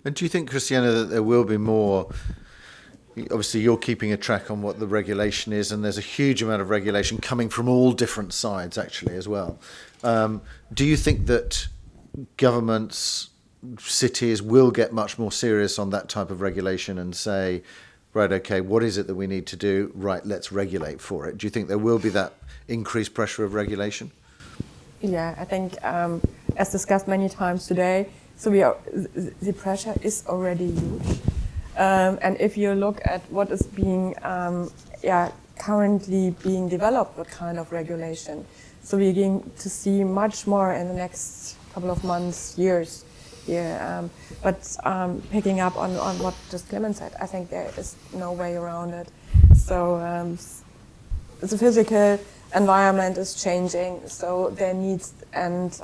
And do you think, Christiane, that there will be more? Obviously, you're keeping a track on what the regulation is, and there's a huge amount of regulation coming from all different sides, actually, as well. Do you think that governments, cities will get much more serious on that type of regulation and say, right, okay, what is it that we need to do? Right, let's regulate for it. Do you think there will be that increased pressure of regulation? Yeah, I think, as discussed many times today, the pressure is already huge. And if you look at what is being currently being developed, what kind of regulation, so we're going to see much more in the next couple of months, years. But picking up on what just Clemens said, I think there is no way around it. So the physical environment is changing, so there needs, and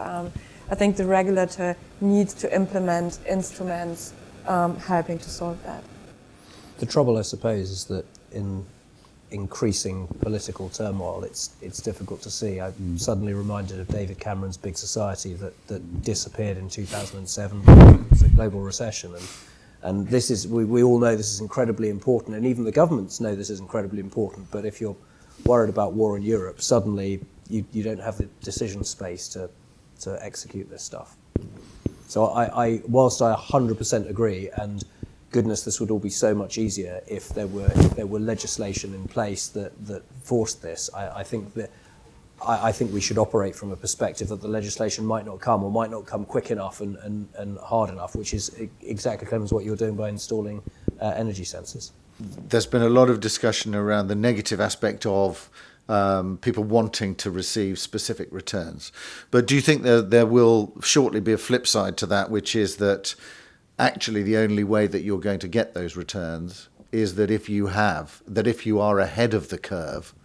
I think the regulator needs to implement instruments helping to solve that. The trouble, I suppose, is that in increasing political turmoil, it's difficult to see. I'm suddenly reminded of David Cameron's Big Society that disappeared in 2007 because of the global recession. And this is, we all know this is incredibly important, and even the governments know this is incredibly important, but if you're worried about war in Europe, suddenly you don't have the decision space to execute this stuff. So I whilst I 100% agree, and goodness, this would all be so much easier if there were legislation in place that forced this. I think we should operate from a perspective that the legislation might not come quick enough and hard enough, which is exactly, Clemens, what you're doing by installing energy sensors. There's been a lot of discussion around the negative aspect of people wanting to receive specific returns. But do you think there will shortly be a flip side to that, which is that actually the only way that you're going to get those returns is that if you are ahead of the curve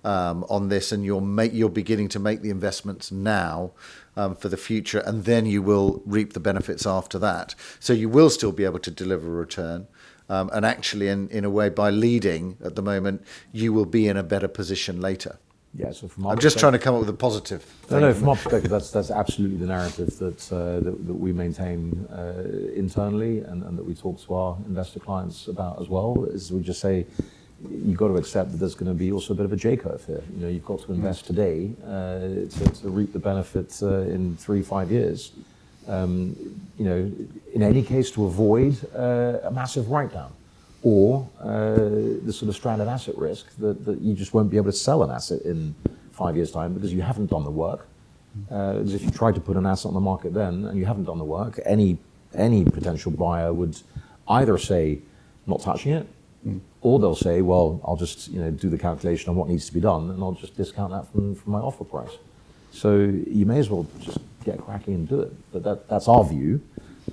on this, and you're beginning to make the investments now for the future, and then you will reap the benefits after that. So you will still be able to deliver a return. And actually, in a way, by leading at the moment, you will be in a better position later. Yeah, so from our I'm just trying to come up with a positive thing. No, from our perspective, that's absolutely the narrative that we maintain internally, and that we talk to our investor clients about as well. Is we just say, you've got to accept that there's going to be also a bit of a J curve here. You've got to invest today to reap the benefits in 3-5 years. In any case, to avoid a massive write-down, or the sort of stranded asset risk that you just won't be able to sell an asset in 5 years' time because you haven't done the work. Because if you tried to put an asset on the market then and you haven't done the work, any potential buyer would either say, not touching it, or they'll say, well, I'll just do the calculation on what needs to be done, and I'll just discount that from my offer price. So you may as well just get cracking and do it. But that's our view.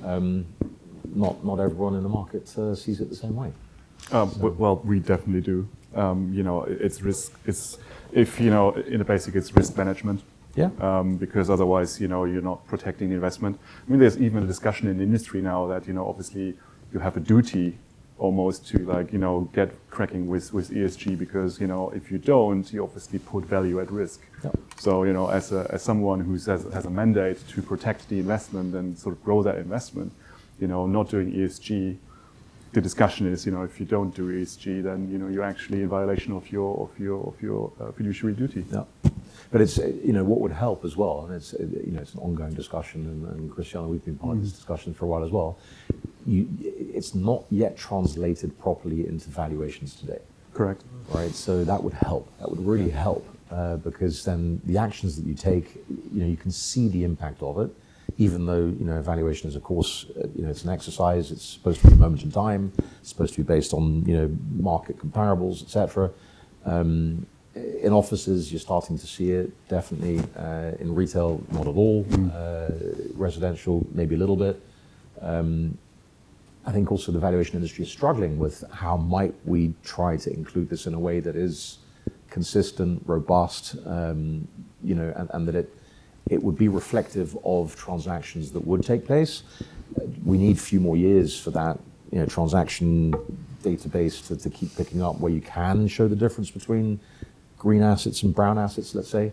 Not everyone in the market sees it the same way. Well, we definitely do. It's risk. In the basic, it's risk management. Yeah. Because otherwise, you're not protecting the investment. I mean, there's even a discussion in the industry now that, obviously, you have a duty almost to get cracking with ESG, because if you don't, you obviously put value at risk. Yeah. So as someone who has a mandate to protect the investment and sort of grow that investment, not doing ESG, the discussion is if you don't do ESG, then you're actually in violation of your fiduciary duty. Yeah. But it's what would help as well, and it's it's an ongoing discussion, and Christiane, we've been part of this discussion for a while as well. It's not yet translated properly into valuations today. Correct. Right. So that would help. That would really help because then the actions that you take, you can see the impact of it. Even though evaluation is, of course, it's an exercise. It's supposed to be a moment in time. It's supposed to be based on market comparables, etc. In offices, you're starting to see it, definitely. In retail, not at all. Residential, maybe a little bit. I think also the valuation industry is struggling with how might we try to include this in a way that is consistent, robust, and that it would be reflective of transactions that would take place. We need a few more years for that transaction database to keep picking up where you can show the difference between green assets and brown assets, let's say.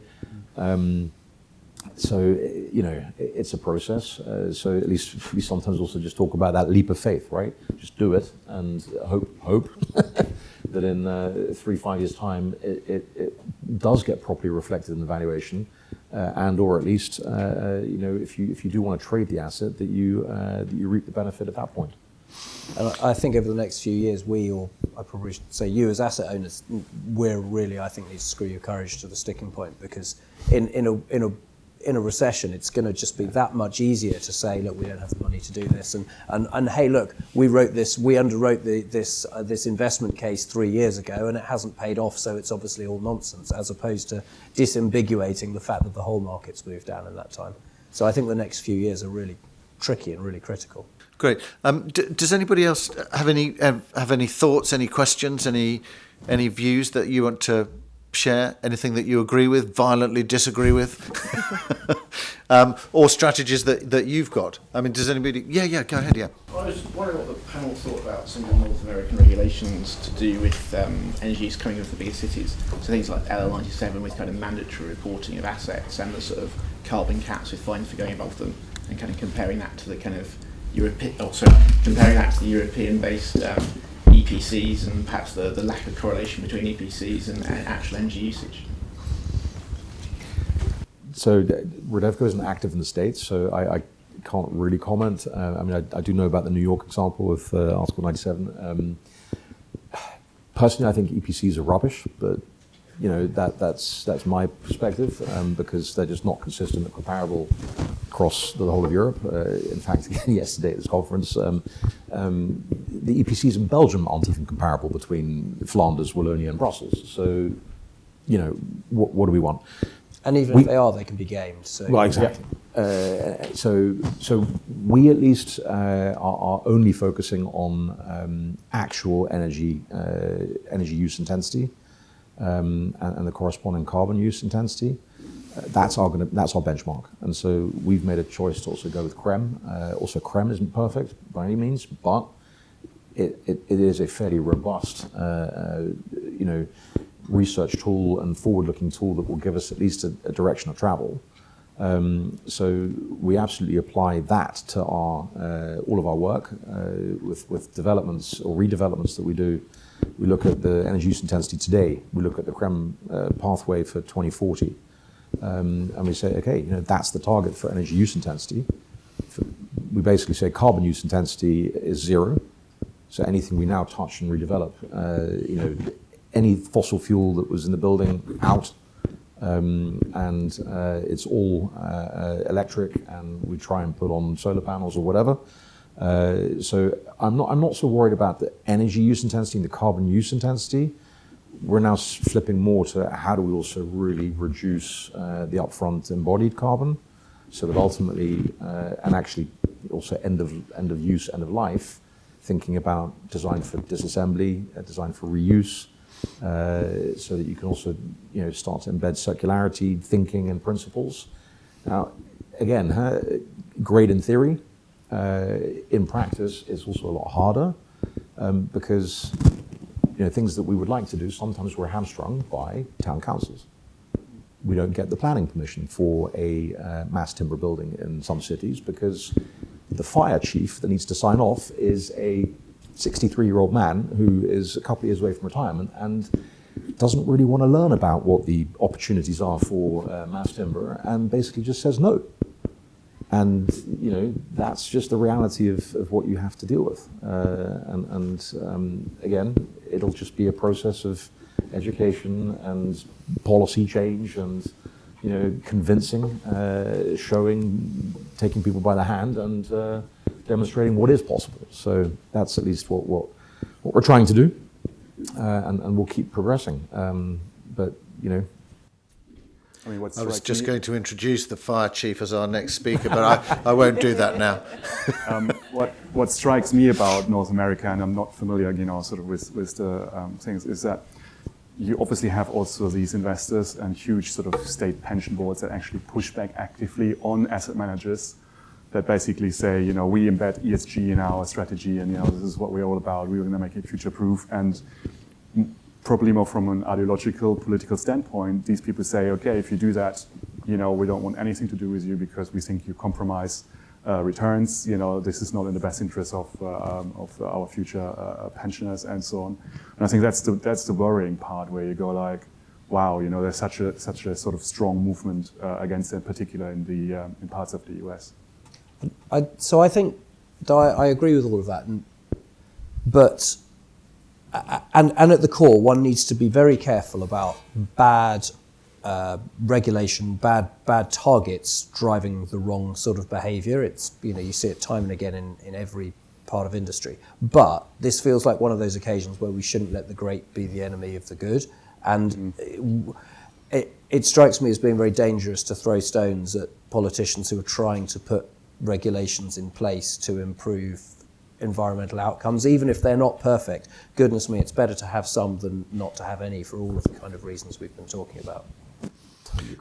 So, it's a process. So at least we sometimes also just talk about that leap of faith, right? Just do it and hope that in 3-5 years' time, it does get properly reflected in the valuation, and or at least, if you do want to trade the asset, that you reap the benefit at that point. And I think over the next few years, I probably should say you as asset owners, we're really, I think, need to screw your courage to the sticking point, because in a recession, it's going to just be that much easier to say, look, we don't have the money to do this, and hey, look, we underwrote this investment case 3 years ago, and it hasn't paid off, so it's obviously all nonsense, as opposed to disambiguating the fact that the whole market's moved down in that time. So I think the next few years are really tricky and really critical. Great. Does anybody else have any thoughts, any questions, any views that you want to share? Anything that you agree with, violently disagree with, or strategies that you've got? I mean, does anybody? Yeah, go ahead. Yeah. I was wondering what the panel thought about some of the North American regulations to do with energy use coming into the bigger cities. So things like LL97 with kind of mandatory reporting of assets and the sort of carbon caps with fines for going above them, and kind of comparing that to the kind of European-based EPCs, and perhaps the lack of correlation between EPCs and actual energy usage. So Redevco isn't active in the States, so I can't really comment. I do know about the New York example with Article 97. Personally, I think EPCs are rubbish, but that's my perspective, because they're just not consistent and comparable across the whole of Europe. In fact, again, yesterday at this conference, the EPCs in Belgium aren't even comparable between Flanders, Wallonia, and Brussels. So, what do we want? And even if they are, they can be gamed. So. Well, exactly. So we at least are only focusing on actual energy use intensity. And the corresponding carbon use intensity, that's our benchmark. And so we've made a choice to also go with CREM. Also, CREM isn't perfect by any means, but it is a fairly robust, research tool and forward-looking tool that will give us at least a direction of travel. So we absolutely apply that to all of our work with developments or redevelopments that we do. We look at the energy use intensity today. We look at the CREM pathway for 2040, and we say, okay, that's the target for energy use intensity. We basically say carbon use intensity is 0. So anything we now touch and redevelop, any fossil fuel that was in the building out, and it's all electric, and we try and put on solar panels or whatever. So I'm not so worried about the energy use intensity and the carbon use intensity. We're now flipping more to how do we also really reduce the upfront embodied carbon, so that ultimately, and actually also end of use, end of life, thinking about design for disassembly, design for reuse, so that you can also start to embed circularity thinking and principles. Now, again, great in theory. In practice, it's also a lot harder. because things that we would like to do, sometimes we're hamstrung by town councils. We don't get the planning permission for a mass timber building in some cities because the fire chief that needs to sign off is a 63-year-old man who is a couple of years away from retirement and doesn't really want to learn about what the opportunities are for mass timber and basically just says no. And that's just the reality of what you have to deal with. Again, it'll just be a process of education and policy change and convincing, showing, taking people by the hand and demonstrating what is possible. So that's at least what we're trying to do, and we'll keep progressing. But I was just going to introduce the fire chief as our next speaker, but I won't do that now. What strikes me about North America, and I'm not familiar, sort of with the things, is that you obviously have also these investors and huge sort of state pension boards that actually push back actively on asset managers that basically say, we embed ESG in our strategy, and this is what we're all about. We're going to make it future-proof. And probably more from an ideological, political standpoint, these people say, okay, if you do that, we don't want anything to do with you because we think you compromise returns. This is not in the best interest of our future pensioners and so on. And I think that's the worrying part where you go like, wow, there's such a sort of strong movement against it, particularly in parts of the US. So I think I agree with all of that, but at the core, one needs to be very careful about bad regulation, bad targets driving the wrong sort of behaviour. It's you see it time and again in every part of industry. But this feels like one of those occasions where we shouldn't let the great be the enemy of the good. And it strikes me as being very dangerous to throw stones at politicians who are trying to put regulations in place to improve environmental outcomes, even if they're not perfect. Goodness me, it's better to have some than not to have any for all of the kind of reasons we've been talking about.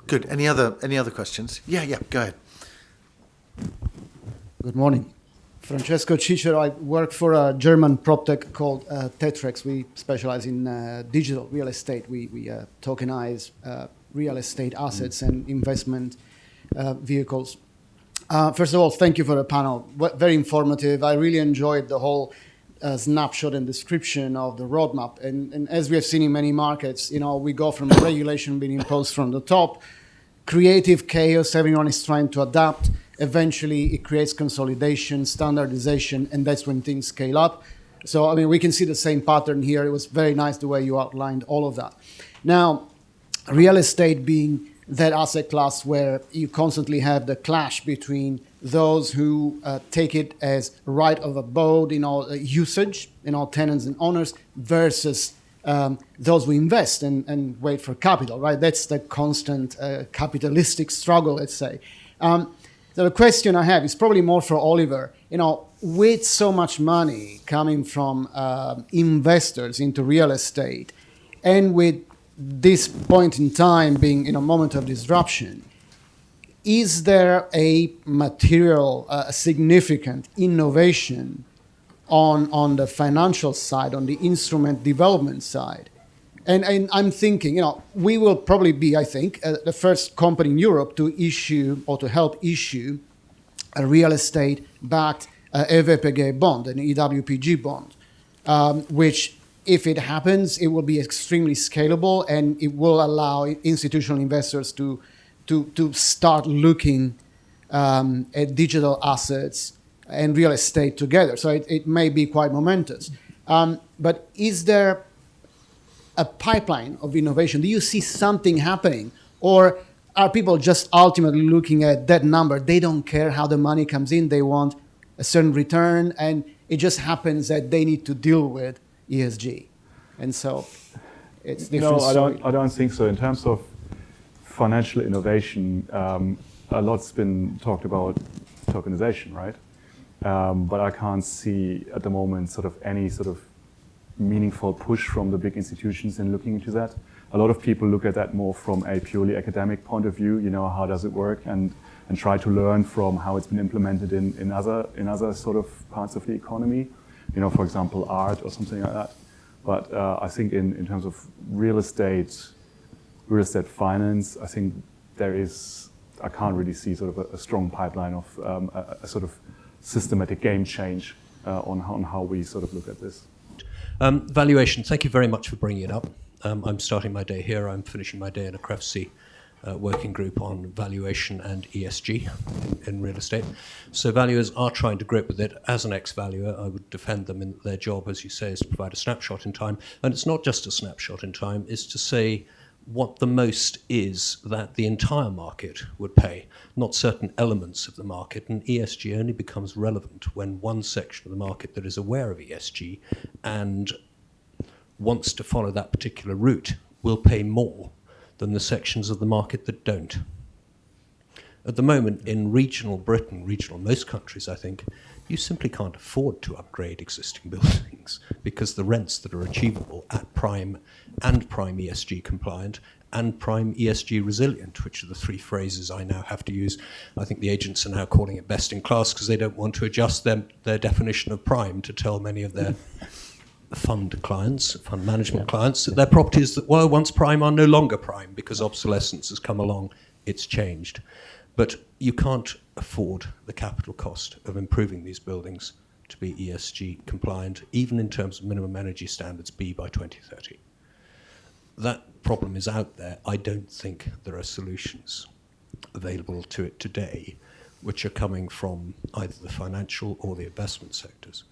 Good. Any other questions? Yeah, go ahead. Good morning. Francesco Cicero. I work for a German proptech called Tetrex. We specialize in digital real estate. We tokenize real estate assets and investment vehicles. First of all, thank you for the panel. Very informative. I really enjoyed the whole snapshot and description of the roadmap. And as we have seen in many markets, we go from regulation being imposed from the top, creative chaos, everyone is trying to adapt. Eventually, it creates consolidation, standardization, and that's when things scale up. So, we can see the same pattern here. It was very nice the way you outlined all of that. Now, real estate being that asset class where you constantly have the clash between those who take it as right of abode, usage, tenants and owners, versus those who invest and wait for capital, right? That's the constant capitalistic struggle, let's say. The question I have is probably more for Oliver. With so much money coming from investors into real estate, and with this point in time being in a moment of disruption, is there a material, significant innovation on the financial side, on the instrument development side? And I'm thinking, we will probably be, I think, the first company in Europe to issue or to help issue a real estate-backed EVPG bond, an EWPG bond, which, if it happens, it will be extremely scalable and it will allow institutional investors to start looking at digital assets and real estate together. So it may be quite momentous. But is there a pipeline of innovation? Do you see something happening? Or are people just ultimately looking at that number? They don't care how the money comes in. They want a certain return. And it just happens that they need to deal with ESG. And so it's different. No, I don't think so. In terms of financial innovation, a lot's been talked about tokenization, right? But I can't see at the moment sort of any sort of meaningful push from the big institutions in looking into that. A lot of people look at that more from a purely academic point of view, how does it work, and try to learn from how it's been implemented in other sort of parts of the economy. for example, art or something like that. But I think in terms of real estate finance, I think I can't really see sort of a strong pipeline of a sort of systematic game change on how we sort of look at this. Valuation, thank you very much for bringing it up. I'm starting my day here. I'm finishing my day in a CREFC working group on valuation and ESG in real estate. So valuers are trying to grip with it. As an ex-valuer, I would defend them in their job, as you say, is to provide a snapshot in time. And it's not just a snapshot in time, it's to say what the most is that the entire market would pay, not certain elements of the market. And ESG only becomes relevant when one section of the market that is aware of ESG and wants to follow that particular route will pay more than the sections of the market that don't. At the moment, in regional Britain, most countries, I think, you simply can't afford to upgrade existing buildings because the rents that are achievable at prime and prime ESG compliant and prime ESG resilient, which are the three phrases I now have to use. I think the agents are now calling it best in class because they don't want to adjust their definition of prime to tell many of their fund management clients, that their properties that were once prime are no longer prime because obsolescence has come along, it's changed. But you can't afford the capital cost of improving these buildings to be ESG compliant, even in terms of minimum energy standards B by 2030. That problem is out there. I don't think there are solutions available to it today which are coming from either the financial or the investment sectors.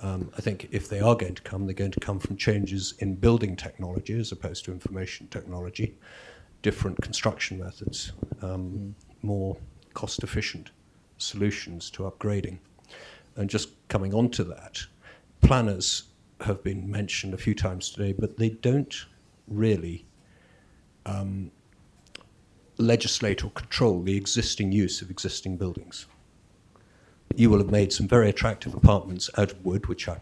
I think if they are going to come, they're going to come from changes in building technology as opposed to information technology, different construction methods, more cost-efficient solutions to upgrading. And just coming on to that, planners have been mentioned a few times today, but they don't really legislate or control the existing use of existing buildings. You will have made some very attractive apartments out of wood, which I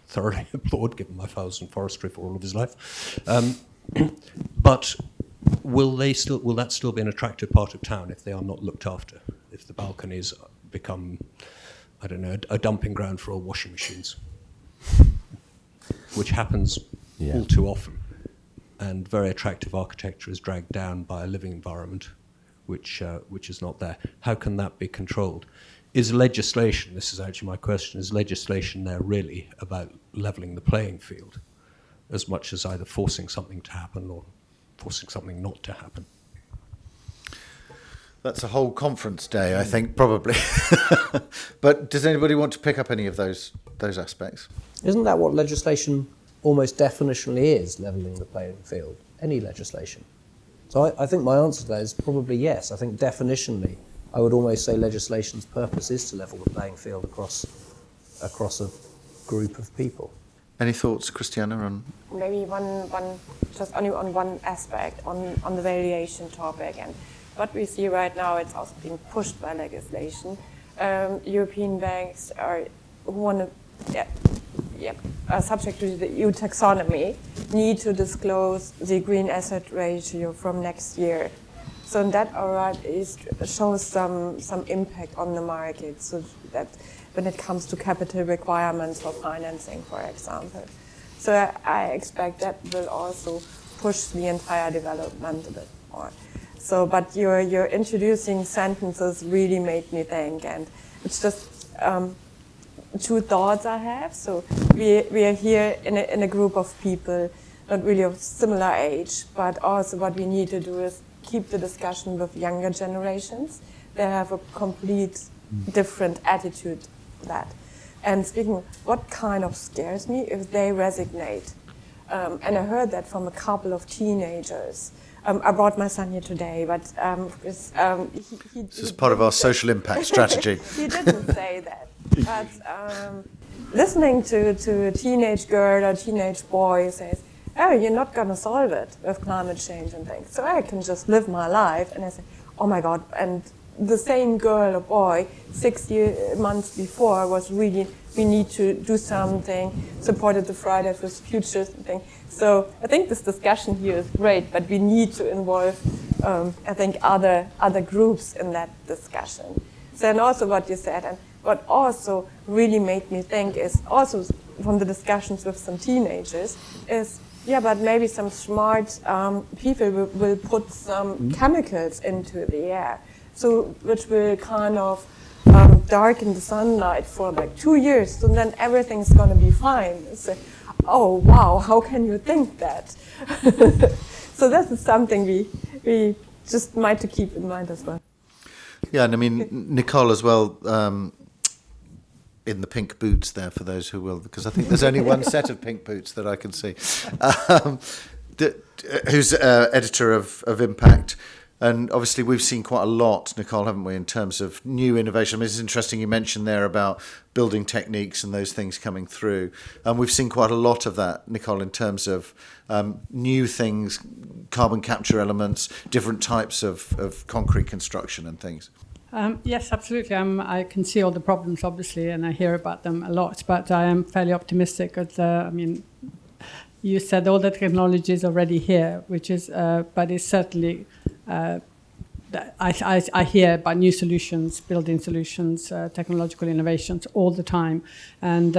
thoroughly applaud, given my father's in forestry for all of his life. But will that still be an attractive part of town if they are not looked after? If the balconies become, I don't know, a dumping ground for old washing machines, which happens all too often, and very attractive architecture is dragged down by a living environment, which is not there. How can that be controlled? Is legislation, this is actually my question, is legislation there really about levelling the playing field as much as either forcing something to happen or forcing something not to happen? That's a whole conference day, I think, probably. But does anybody want to pick up any of those aspects? Isn't that what legislation almost definitionally is, levelling the playing field? Any legislation. So I think my answer to that is probably yes. I think definitionally, I would almost say legislation's purpose is to level the playing field across a group of people. Any thoughts, Christiane, on? Maybe just only on one aspect, on the valuation topic. And what we see right now, it's also being pushed by legislation. European banks are subject to the EU taxonomy, need to disclose the green asset ratio from next year. So that already shows some impact on the market, so that when it comes to capital requirements for financing, for example. So I expect that will also push the entire development a bit more. So, but your introducing sentences really made me think, and it's just two thoughts I have. So we are here in a group of people, not really of similar age, but also what we need to do is keep the discussion with younger generations. They have a complete different attitude to that. And speaking, what kind of scares me if they resonate. And I heard that from a couple of teenagers. I brought my son here today, but this is part of our social impact strategy. He didn't say that. But listening to a teenage girl or teenage boy who says, oh, you're not going to solve it with climate change and things. So I can just live my life. And I say, oh my God. And the same girl or boy 6 months before was really, we need to do something, supported the Fridays for Future thing. So I think this discussion here is great, but we need to involve, I think, other groups in that discussion. So, and also what you said, and what also really made me think is also from the discussions with some teenagers is, yeah, but maybe some smart people will put some chemicals into the air, so which will kind of darken the sunlight for like 2 years, so then everything's going to be fine. So, oh wow, how can you think that? So this is something we just might to keep in mind as well. Yeah, and I mean, Nicole as well, in the pink boots there for those who will, because I think there's only one set of pink boots that I can see, who's editor of Impact. And obviously we've seen quite a lot, Nicole, haven't we, in terms of new innovation. I mean, it's interesting you mentioned there about building techniques and those things coming through. And we've seen quite a lot of that, Nicole, in terms of new things, carbon capture elements, different types of concrete construction and things. Yes, absolutely. I can see all the problems, obviously, and I hear about them a lot, but I am fairly optimistic. I mean, you said all the technology is already here, which is, but it's certainly, I hear about new solutions, building solutions, technological innovations all the time, and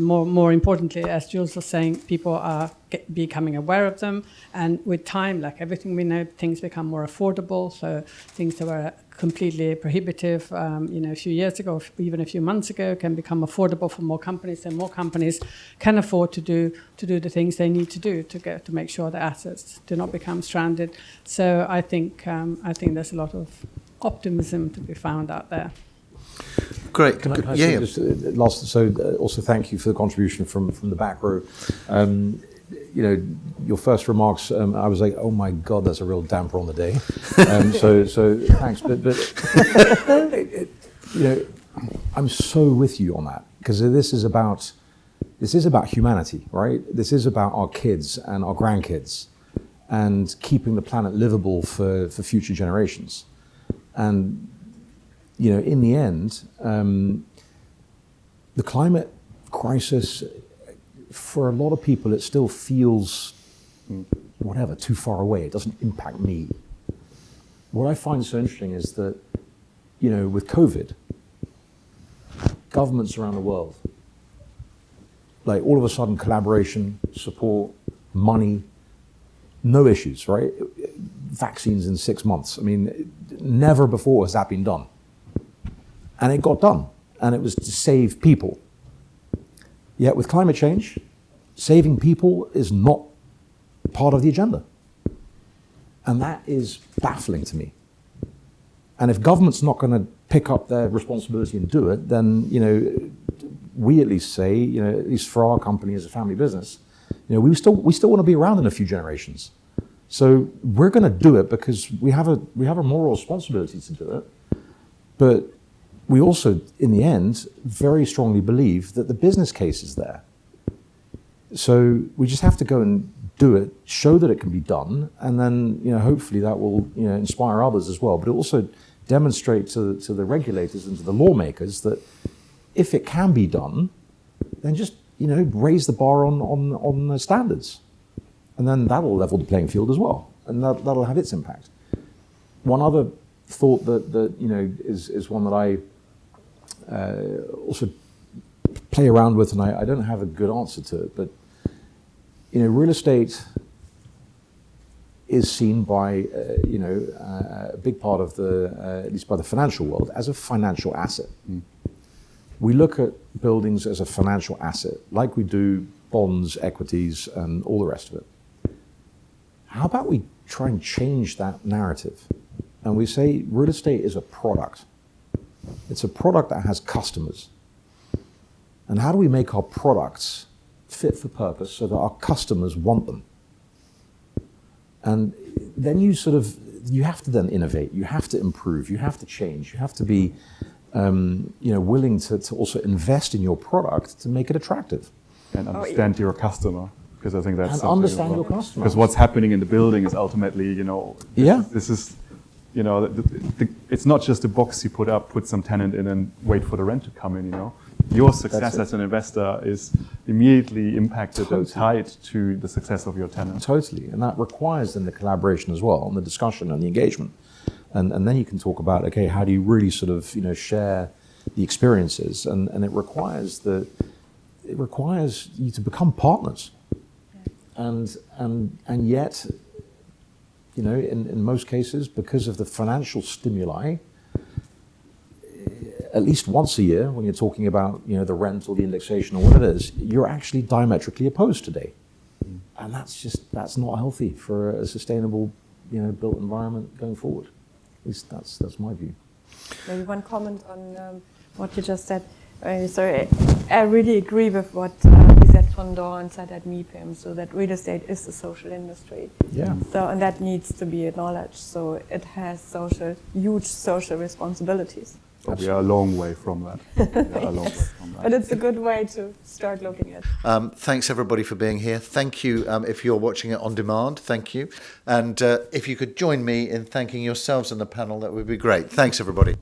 more importantly, as Jules was saying, people are becoming aware of them, and with time, like everything we know, things become more affordable. So things that were completely prohibitive, a few years ago, even a few months ago, can become affordable for more companies, and more companies can afford to do the things they need to do to make sure the assets do not become stranded. So I think there's a lot of optimism to be found out there. Great. Can I say just last? So also thank you for the contribution from the back row. Your first remarks, I was like, oh my God, that's a real damper on the day. So thanks. But I'm so with you on that, because this is about humanity, right? This is about our kids and our grandkids and keeping the planet livable for future generations. And, in the end, the climate crisis, for a lot of people, it still feels, too far away. It doesn't impact me. What I find so interesting is that, with COVID, governments around the world, like all of a sudden collaboration, support, money, no issues, right? Vaccines in 6 months. I mean, never before has that been done. And it got done, and it was to save people. Yet with climate change, saving people is not part of the agenda. And that is baffling to me. And if government's not going to pick up their responsibility and do it, then, we at least say, at least for our company as a family business, we still want to be around in a few generations. So we're going to do it because we have a moral responsibility to do it. But we also, in the end, very strongly believe that the business case is there. So we just have to go and do it, show that it can be done, and then hopefully that will inspire others as well. But it also demonstrates to the regulators and to the lawmakers that if it can be done, then just raise the bar on the standards, and then that will level the playing field as well, and that'll have its impact. One other thought that is one that I also play around with, and I don't have a good answer to it, but real estate is seen by a big part of at least by the financial world, as a financial asset. We look at buildings as a financial asset, like we do bonds, equities, and all the rest of it. How about we try and change that narrative, and we say real estate is a product. It's a product that has customers. And how do we make our products fit for purpose so that our customers want them? And then you have to then innovate, you have to improve, you have to change, you have to be willing to also invest in your product to make it attractive. And understand your customer, because I think that's and understand your customer. Because what's happening in the building is ultimately, this is, it's not just a box you put some tenant in and wait for the rent to come in, Your success as an investor is immediately impacted and tied to the success of your tenant. Totally, and that requires then the collaboration as well, and the discussion and the engagement. And then you can talk about, okay, how do you really share the experiences, and it requires you to become partners. And yet, you know, in most cases, because of the financial stimuli, at least once a year, when you're talking about, you know, the rent or the indexation or what it is, you're actually diametrically opposed today. And that's not healthy for a sustainable, you know, built environment going forward. At least that's my view. Maybe one comment on what you just said. So I really agree with what Lisette von Dorn said at MIPIM, so that real estate is a social industry. Yeah. So, and that needs to be acknowledged. So it has huge social responsibilities. But we are a long way from that. But it's a good way to start looking at. Thanks everybody for being here. Thank you if you're watching it on demand. Thank you. And if you could join me in thanking yourselves on the panel, that would be great. Thanks everybody.